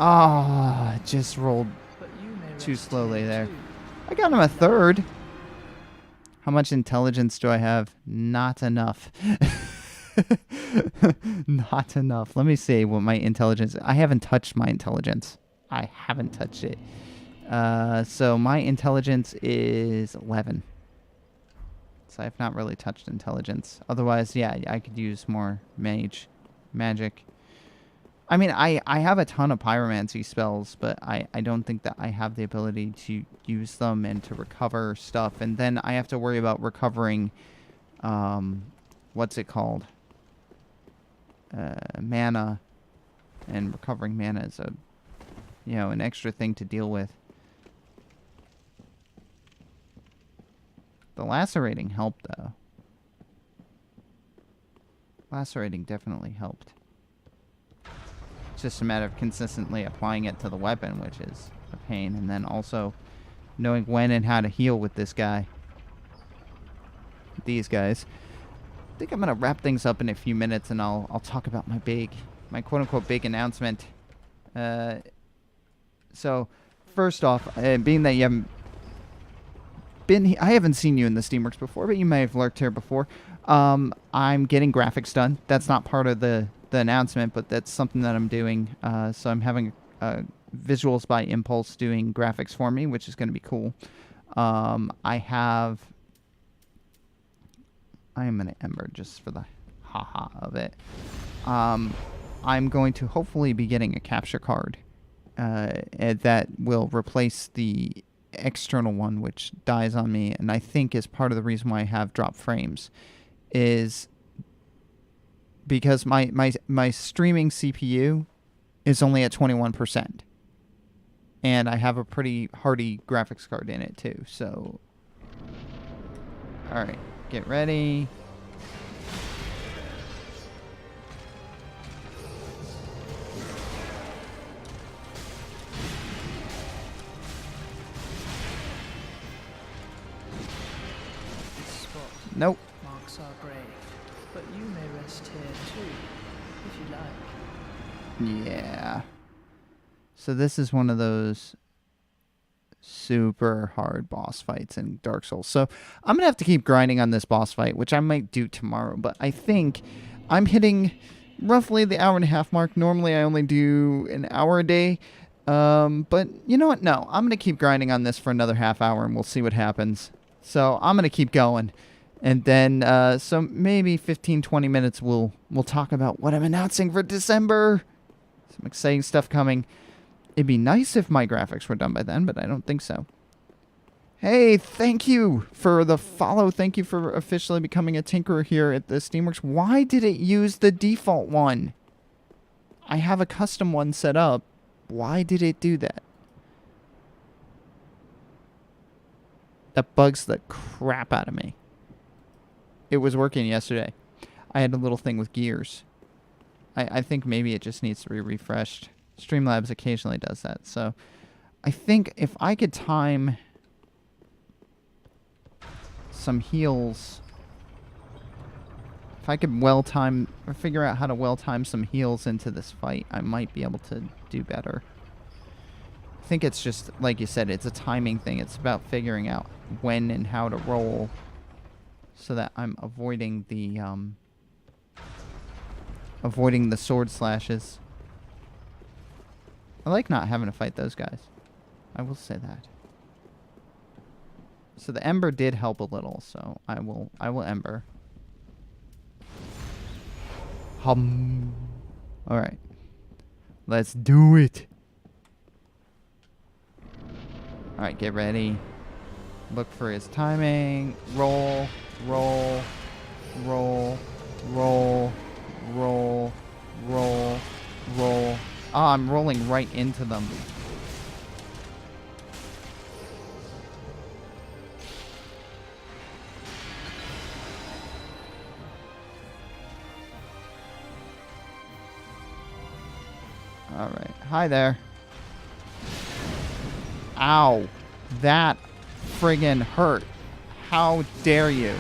Ah, oh, just rolled too slowly there. I got him a third. How much intelligence do I have? Not enough. Not enough. Let me see what my intelligence... I haven't touched my intelligence. I haven't touched it. So my intelligence is 11. So I've not really touched intelligence. Otherwise, yeah, I could use more magic. I mean, I have a ton of pyromancy spells, but I don't think that I have the ability to use them and to recover stuff. And then I have to worry about recovering, what's it called? Mana. And recovering mana is a, you know, an extra thing to deal with. The lacerating helped, though. Lacerating definitely helped. It's just a matter of consistently applying it to the weapon, which is a pain, and then also knowing when and how to heal with this guy. These guys. I think I'm gonna wrap things up in a few minutes, and I'll talk about my quote-unquote big announcement. So, first off, being that you haven't been, I haven't seen you in the Steamworks before, but you may have lurked here before. I'm getting graphics done. That's not part of the announcement, but that's something that I'm doing. So I'm having Visuals by Impulse doing graphics for me, which is going to be cool. I am going to Ember just for the haha of it. I'm going to hopefully be getting a capture card that will replace the external one, which dies on me, and I think is part of the reason why I have drop frames, is because my streaming CPU is only at 21%. And I have a pretty hardy graphics card in it too, so... Alright, get ready. Nope. Marks our grave, but you may rest here too, if you like. Yeah. So this is one of those super hard boss fights in Dark Souls. So I'm going to have to keep grinding on this boss fight, which I might do tomorrow. But I think I'm hitting roughly the hour-and-a-half mark. Normally I only do an hour a day. But you know what? No, I'm going to keep grinding on this for another half hour and we'll see what happens. So I'm going to keep going. And then, so maybe 15, 20 minutes we'll talk about what I'm announcing for December. Some exciting stuff coming. It'd be nice if my graphics were done by then, but I don't think so. Hey, thank you for the follow. Thank you for officially becoming a tinkerer here at the Steamworks. Why did it use the default one? I have a custom one set up. Why did it do that? That bugs the crap out of me. It was working yesterday. I had a little thing with gears. I think maybe it just needs to be refreshed. Streamlabs occasionally does that. So I think if I could time some heals, if I could well-time, or figure out how to well-time some heals into this fight, I might be able to do better. I think it's just, like you said, it's a timing thing. It's about figuring out when and how to roll so that I'm avoiding the sword slashes. I like not having to fight those guys. I will say that. So the Ember did help a little, so I will Ember. Alright. Let's do it. Alright, get ready. Look for his timing. Roll, roll, roll, roll, roll, roll, roll. Oh, I'm rolling right into them. Alright. Hi there. Ow. That friggin' hurt. How dare you?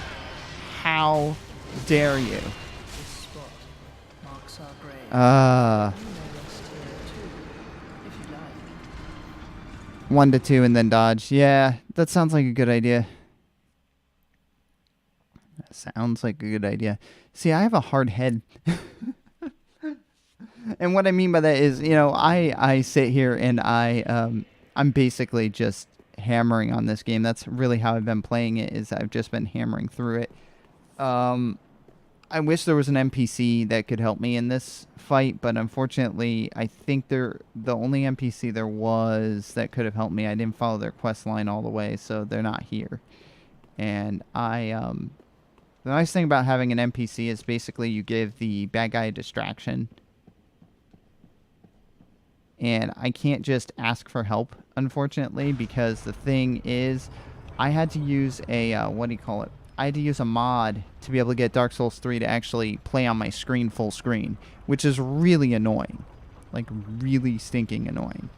How dare you? This spot marks our grave. You may rest here too, if you like. 1 to 2 and then dodge. Yeah, that sounds like a good idea. That sounds like a good idea. See, I have a hard head. And what I mean by that is, you know, I sit here and I'm basically just hammering on this game. That's really how I've been playing it, is I've just been hammering through it. I wish there was an NPC that could help me in this fight, but unfortunately, I think the only NPC there was that could have helped me, I didn't follow their quest line all the way, so they're not here. And the nice thing about having an NPC is basically you give the bad guy a distraction. And I can't just ask for help, unfortunately, because the thing is, I had to use a, what do you call it? I had to use a mod to be able to get Dark Souls 3 to actually play on my screen full screen, which is really annoying. Like, really stinking annoying.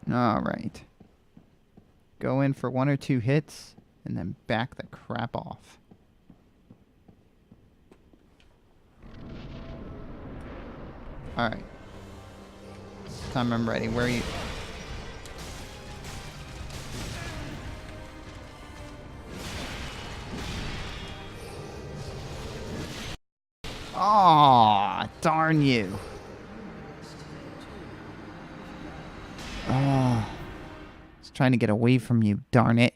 Alright. Go in for 1 or 2 hits, and then back the crap off. Alright. This time I'm ready. Where are you? Aw, darn you. Oh. Trying to get away from you, darn it.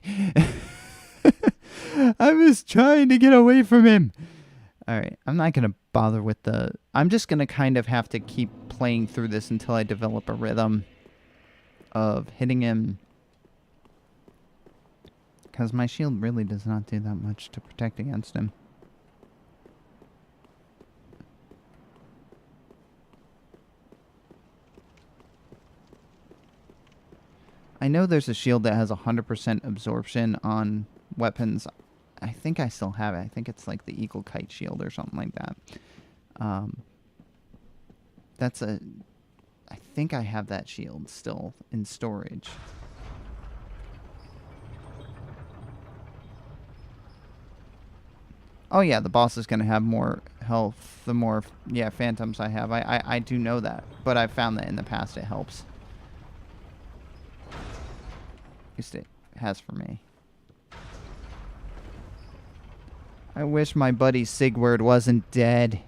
I was trying to get away from him. Alright, I'm not going to bother with I'm just going to kind of have to keep playing through this until I develop a rhythm of hitting him. Because my shield really does not do that much to protect against him. I know there's a shield that has 100% absorption on weapons. I think I still have it. I think it's like the Eagle Kite shield or something like that. I think I have that shield still in storage. Oh yeah, the boss is going to have more health the more, phantoms I have. I do know that, but I've found that in the past it helps. At least it has for me. I wish my buddy Sigurd wasn't dead.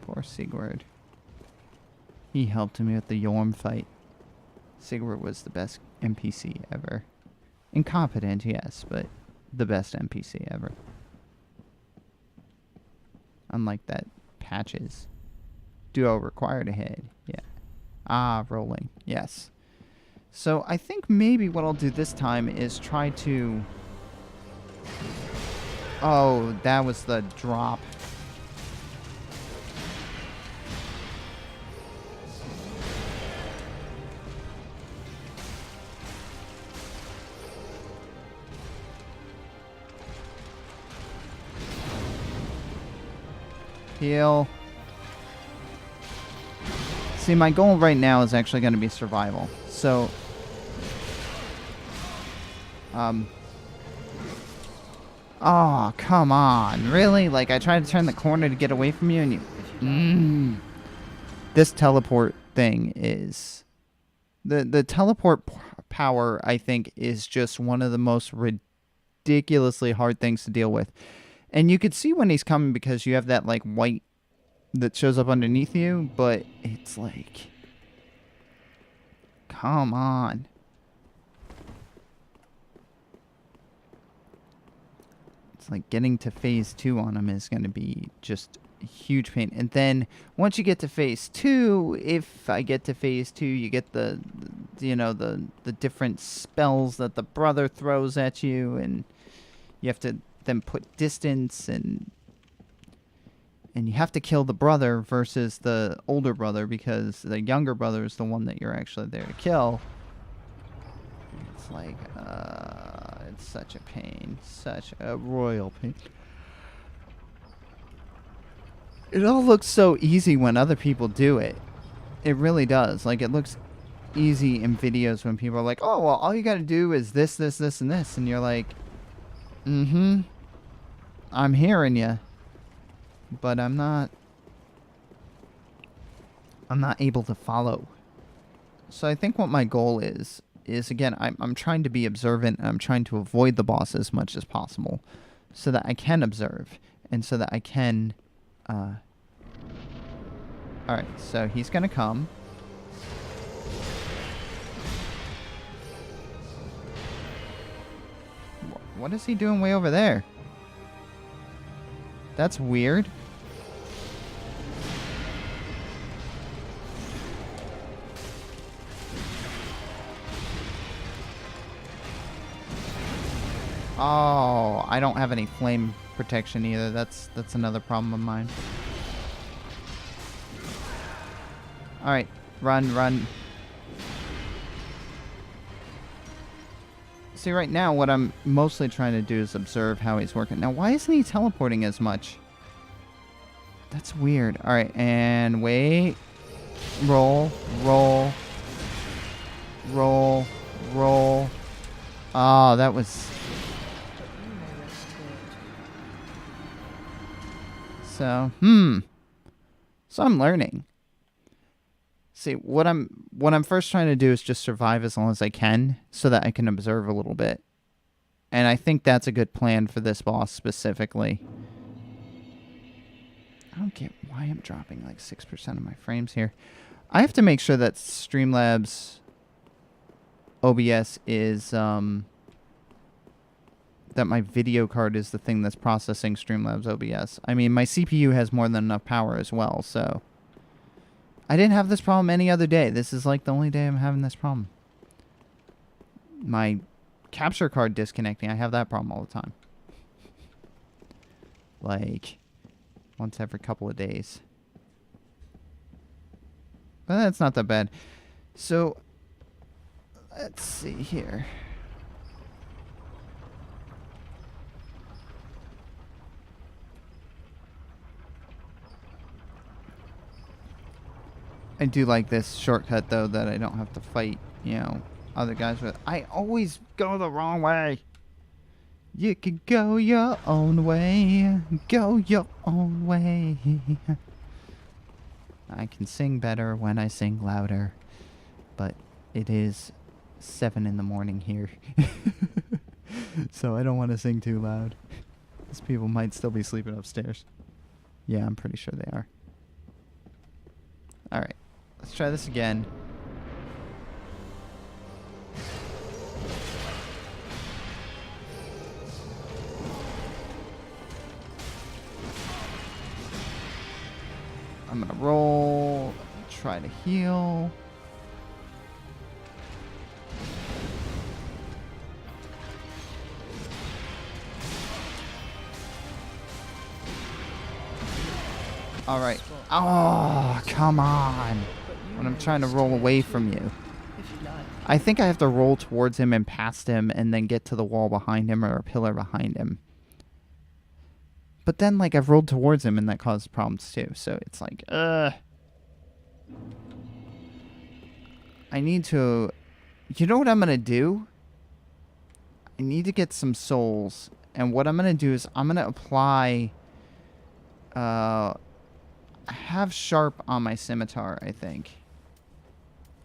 Poor Sigurd. He helped me with the Yorm fight. Sigurd was the best NPC ever. Incompetent, yes, but the best NPC ever. Unlike that Patches. Duo required a hit. Yeah. Ah, rolling. Yes. So I think maybe what I'll do this time is try to... Oh, that was the drop. Heal. See, my goal right now is actually going to be survival. So, oh, come on. Really? Like, I tried to turn the corner to get away from you, and you... This teleport thing is... The teleport power, I think, is just one of the most ridiculously hard things to deal with. And you could see when he's coming because you have that, like, white that shows up underneath you, but it's like... Come on. It's like getting to phase 2 on him is going to be just a huge pain. And then once you get to phase 2, if I get to phase 2, you get the different spells that the brother throws at you, and you have to then put distance, and you have to kill the brother versus the older brother, because the younger brother is the one that you're actually there to kill. It's like, it's such a pain. Such a royal pain. It all looks so easy when other people do it. It really does. Like, it looks easy in videos when people are like, oh, well, all you gotta do is this, this, this, and this. And you're like, mm-hmm. I'm hearing you. But I'm not able to follow. So I think what my goal is again, I'm trying to be observant, and I'm trying to avoid the boss as much as possible so that I can observe and so that I can Alright, so he's gonna come. What is he doing way over there? That's weird. Oh, I don't have any flame protection either. That's another problem of mine. Alright, run, run. See, right now, what I'm mostly trying to do is observe how he's working. Now, why isn't he teleporting as much? That's weird. Alright, and wait. Roll, roll. Roll, roll. Oh, that was... So, So I'm learning. See, what I'm first trying to do is just survive as long as I can so that I can observe a little bit. And I think that's a good plan for this boss specifically. I don't get why I'm dropping like 6% of my frames here. I have to make sure that Streamlabs OBS is that my video card is the thing that's processing Streamlabs OBS. I mean, my CPU has more than enough power as well, so... I didn't have this problem any other day. This is like the only day I'm having this problem. My capture card disconnecting, I have that problem all the time. Like, once every couple of days. But that's not that bad. So, let's see here. I do like this shortcut, though, that I don't have to fight, other guys with. I always go the wrong way. You can go your own way. Go your own way. I can sing better when I sing louder. But it is 7 in the morning here. So I don't want to sing too loud. These people might still be sleeping upstairs. Yeah, I'm pretty sure they are. Alright. Let's try this again. I'm gonna roll, try to heal. All right. Oh, come on. When I'm trying to roll away from you. I think I have to roll towards him and past him and then get to the wall behind him or a pillar behind him. But then, like, I've rolled towards him, and that caused problems, too. So it's like, I need to... You know what I'm going to do? I need to get some souls. And what I'm going to do is I'm going to apply... I have sharp on my scimitar, I think.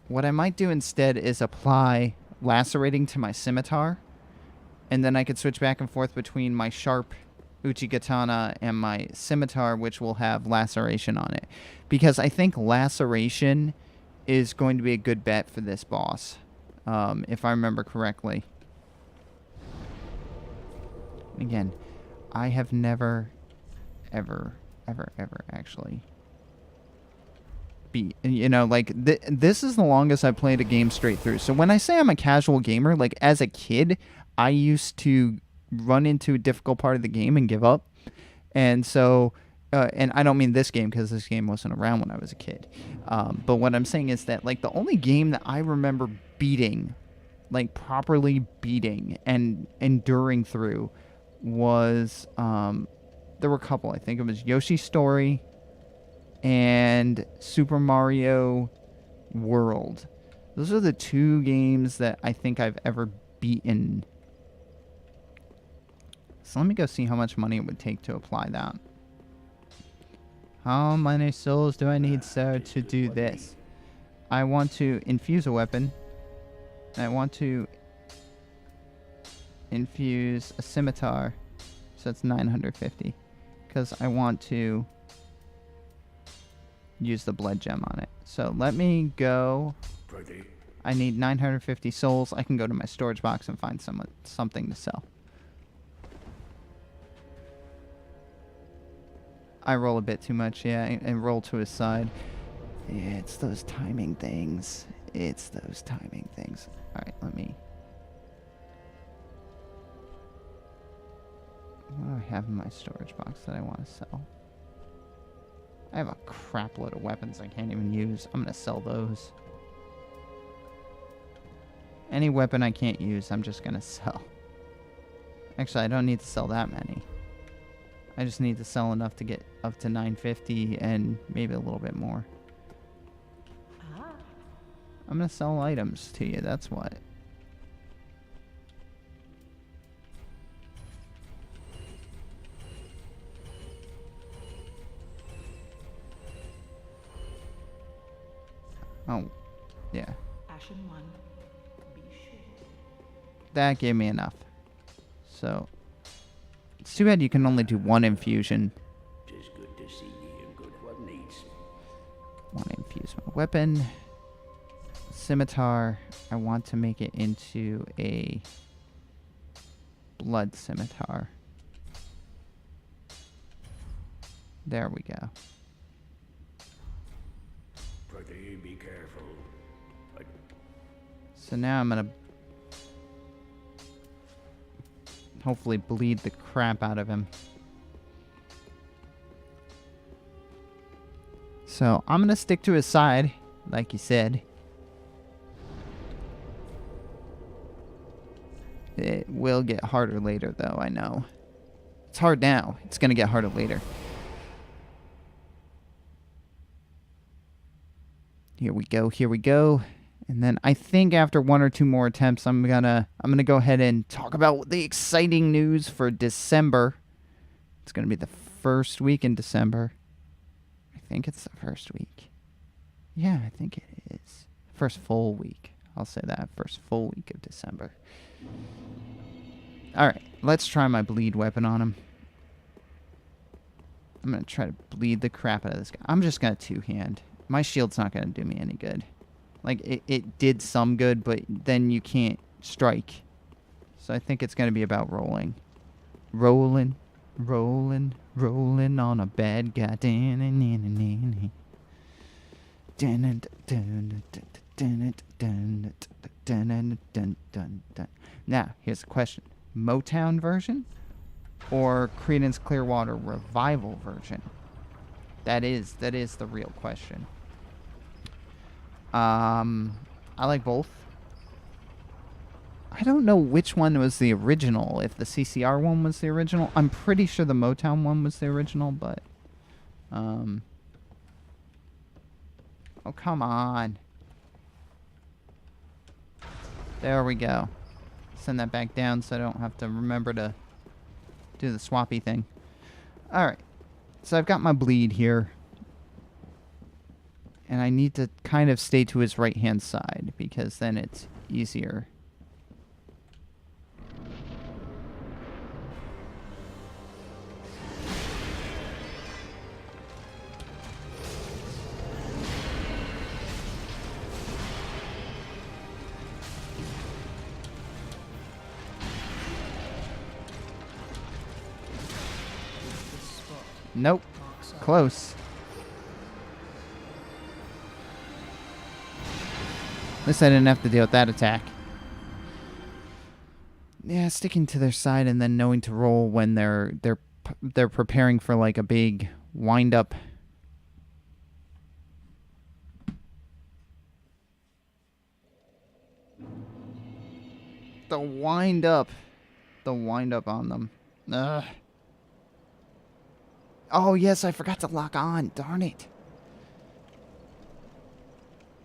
What I might do instead is apply lacerating to my scimitar. And then I could switch back and forth between my sharp Uchigatana and my scimitar, which will have laceration on it. Because I think laceration is going to be a good bet for this boss, if I remember correctly. Again, I have never, ever actually beat, you know, like, this is the longest I've played a game straight through. So when I say I'm a casual gamer, like, as a kid, I used to run into a difficult part of the game and give up. And so, and I don't mean this game, because this game wasn't around when I was a kid. But what I'm saying is that, like, the only game that I remember beating, like, properly beating and enduring through was, there were a couple. I think it was Yoshi's Story and Super Mario World. Those are the two games that I think I've ever beaten. So let me go see how much money it would take to apply that. How many souls do I need, sir, to do this? I want to infuse a weapon. I want to infuse a scimitar. So that's 950. Because I want to use the blood gem on it. So let me go. I need 950 souls. I can go to my storage box and find something to sell. I roll a bit too much, yeah, and roll to his side. Yeah, it's those timing things. It's those timing things. Alright, let me... What do I have in my storage box that I want to sell? I have a crap load of weapons I can't even use. I'm going to sell those. Any weapon I can't use, I'm just going to sell. Actually, I don't need to sell that many. I just need to sell enough to get up to 950 and maybe a little bit more. I'm going to sell items to you, that's what. Oh, yeah. Ashen one, be sure. That gave me enough. So, it's too bad you can only do one infusion. Tis good to see you, and good what needs. Want to infuse my weapon. Scimitar. I want to make it into a blood scimitar. There we go. Pretty be careful. So now I'm gonna hopefully bleed the crap out of him. So I'm gonna stick to his side, like you said. It will get harder later, though, I know. It's hard now. It's gonna get harder later. Here we go, here we go. And then I think after one or two more attempts, I'm gonna go ahead and talk about the exciting news for December. It's gonna be the first week in December. I think it's the first week. Yeah, I think it is. First full week. I'll say that. First full week of December. Alright, let's try my bleed weapon on him. I'm gonna try to bleed the crap out of this guy. I'm just gonna two-hand. My shield's not gonna do me any good. Like, it did some good, but then you can't strike. So I think it's going to be about rolling. Rolling, rolling, rolling on a bad guy. Now, here's the question. Motown version or Creedence Clearwater Revival version? That is the real question. I like both. I don't know which one was the original, if the CCR one was the original. I'm pretty sure the Motown one was the original, but... Oh, come on. There we go. Send that back down so I don't have to remember to do the swappy thing. Alright. So I've got my bleed here. And I need to kind of stay to his right-hand side, because then it's easier. Nope. Close. At least I didn't have to deal with that attack. Yeah, sticking to their side and then knowing to roll when they're preparing for like a big wind up. The wind up on them. Ugh. Oh, yes, I forgot to lock on. Darn it.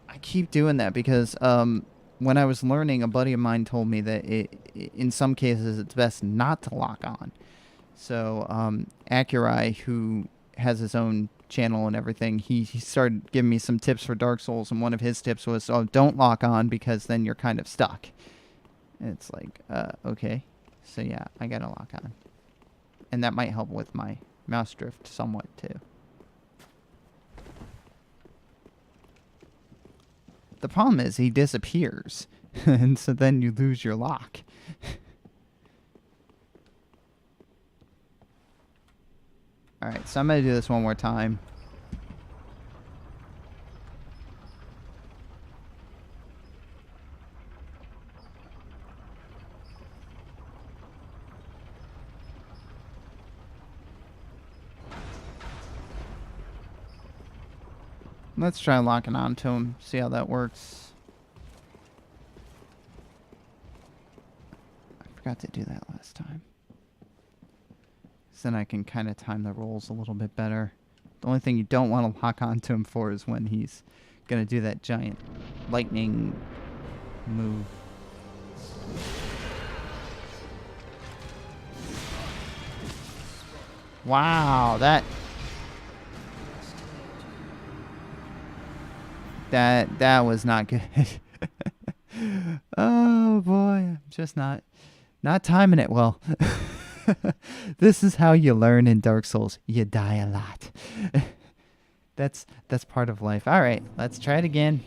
I keep doing that because when I was learning, a buddy of mine told me that in some cases it's best not to lock on. So Akurai, who has his own channel and everything, he started giving me some tips for Dark Souls, and one of his tips was, oh, don't lock on because then you're kind of stuck. And it's like, okay. So yeah, I gotta lock on. And that might help with my mouse drift somewhat too. The problem is he disappears, and so then you lose your lock. Alright, so I'm going to do this one more time. Let's try locking onto him, see how that works. I forgot to do that last time. So then I can kind of time the rolls a little bit better. The only thing you don't want to lock onto him for is when he's going to do that giant lightning move. Wow, that was not good. Oh boy, I'm just not timing it well. This is how you learn in Dark Souls. You die a lot. That's part of life. All right, let's try it again.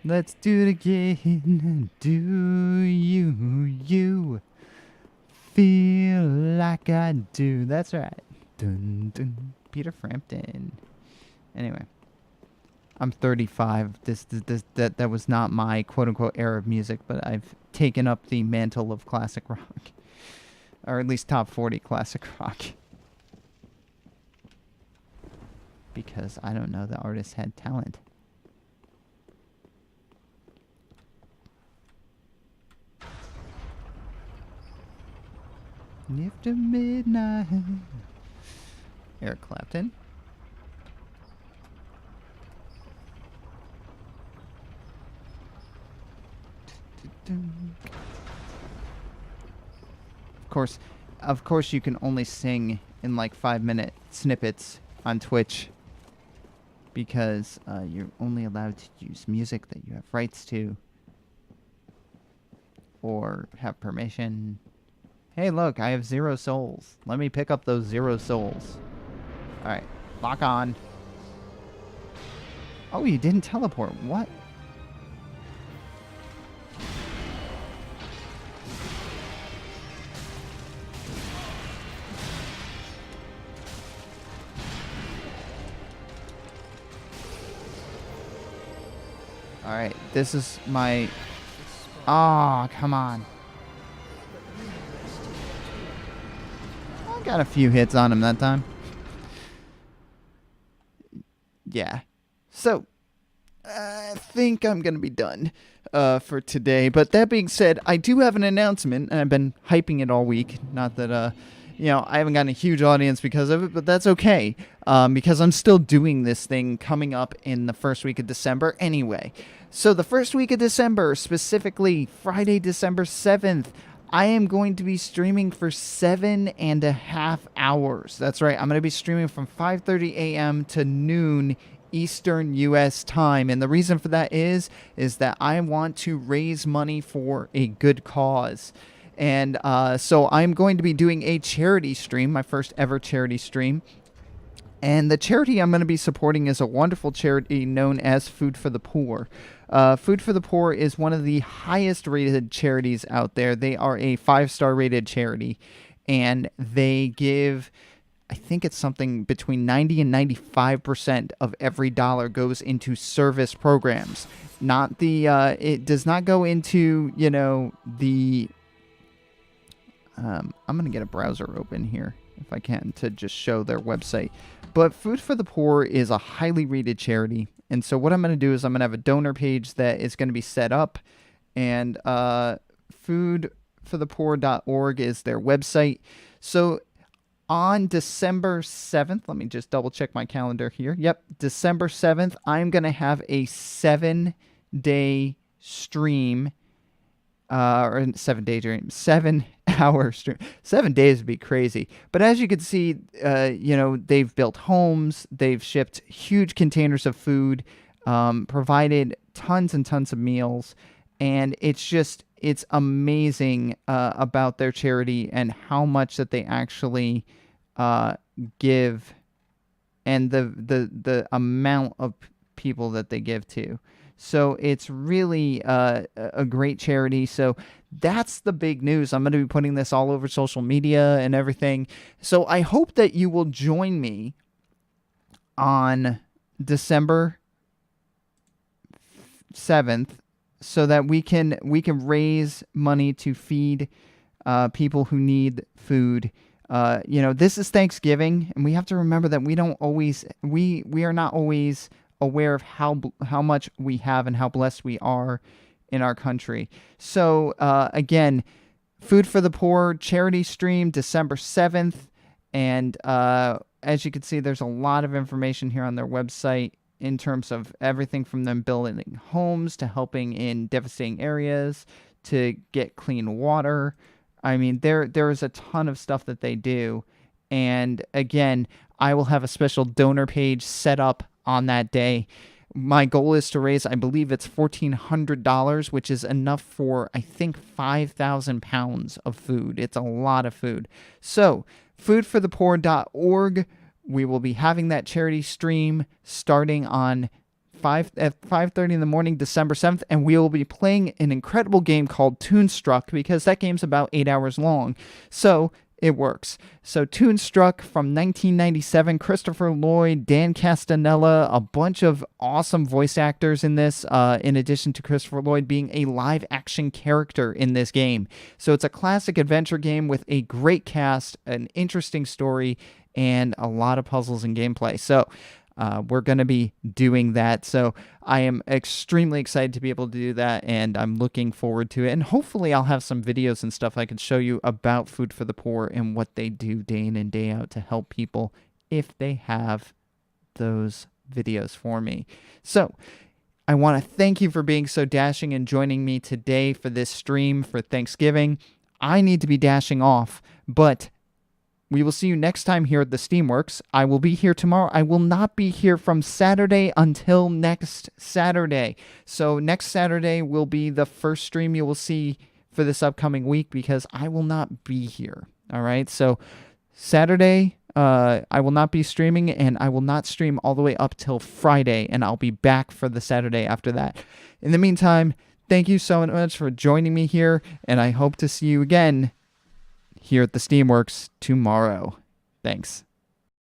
Let's do it again. Do you feel like I do? That's right. Dun, dun. Peter Frampton. Anyway. I'm 35. That was not my quote-unquote era of music, but I've taken up the mantle of classic rock. Or at least top 40 classic rock. Because I don't know, the artist had talent. After midnight. Eric Clapton. Of course you can only sing in like 5-minute snippets on Twitch because you're only allowed to use music that you have rights to or have permission. Hey, look, I have 0 souls. Let me pick up those 0 souls. Alright, lock on. Oh, you didn't teleport. What? Alright, this is my... Oh, come on. I got a few hits on him that time. Yeah. So, I think I'm going to be done for today. But that being said, I do have an announcement, and I've been hyping it all week. Not that, I haven't gotten a huge audience because of it, but that's okay. Because I'm still doing this thing coming up in the first week of December anyway. So the first week of December, specifically Friday, December 7th, I am going to be streaming for 7.5 hours. That's right. I'm going to be streaming from 5:30 a.m. to noon Eastern U.S. time. And the reason for that is that I want to raise money for a good cause. And so I'm going to be doing a charity stream, my first ever charity stream. And the charity I'm going to be supporting is a wonderful charity known as Food for the Poor. Food for the Poor is one of the highest rated charities out there. They are a 5-star rated charity, and they give, I think it's something between 90 and 95% of every dollar goes into service programs. Not the, it does not go into, the, I'm going to get a browser open here if I can to just show their website. But Food for the Poor is a highly rated charity. And so what I'm going to do is I'm going to have a donor page that is going to be set up. And foodforthepoor.org is their website. So on December 7th, let me just double check my calendar here. Yep, December 7th, I'm going to have a 7-day stream. Or 7-day stream, 7-hour stream. 7 days would be crazy. But as you can see, they've built homes, they've shipped huge containers of food, provided tons and tons of meals, and it's amazing about their charity and how much that they actually give, and the amount of people that they give to. So it's really a great charity. So that's the big news. I'm going to be putting this all over social media and everything. So I hope that you will join me on December 7th so that we can raise money to feed people who need food. This is Thanksgiving, and we have to remember that we are not always aware of how much we have and how blessed we are in our country. So again, Food for the Poor charity stream December 7th, and as you can see, there's a lot of information here on their website in terms of everything from them building homes to helping in devastating areas to get clean water. I mean, there is a ton of stuff that they do. And again, I will have a special donor page set up on that day. My goal is to raise, I believe it's $1,400, which is enough for, I think, 5,000 pounds of food. It's a lot of food. So, foodforthepoor.org, we will be having that charity stream starting at 5:30 in the morning, December 7th, and we will be playing an incredible game called Toonstruck, because that game's about 8 hours long. So, it works. So Toonstruck from 1997, Christopher Lloyd, Dan Castanella, a bunch of awesome voice actors in this, in addition to Christopher Lloyd being a live action character in this game. So it's a classic adventure game with a great cast, an interesting story, and a lot of puzzles and gameplay. So we're going to be doing that. So I am extremely excited to be able to do that, and I'm looking forward to it. And hopefully I'll have some videos and stuff I can show you about Food for the Poor and what they do day in and day out to help people if they have those videos for me. So I want to thank you for being so dashing and joining me today for this stream for Thanksgiving. I need to be dashing off, but we will see you next time here at the Steamworks. I will be here tomorrow. I will not be here from Saturday until next Saturday. So next Saturday will be the first stream you will see for this upcoming week because I will not be here. All right. So Saturday, I will not be streaming, and I will not stream all the way up till Friday, and I'll be back for the Saturday after that. In the meantime, thank you so much for joining me here, and I hope to see you again here at the Steamworks tomorrow. Thanks.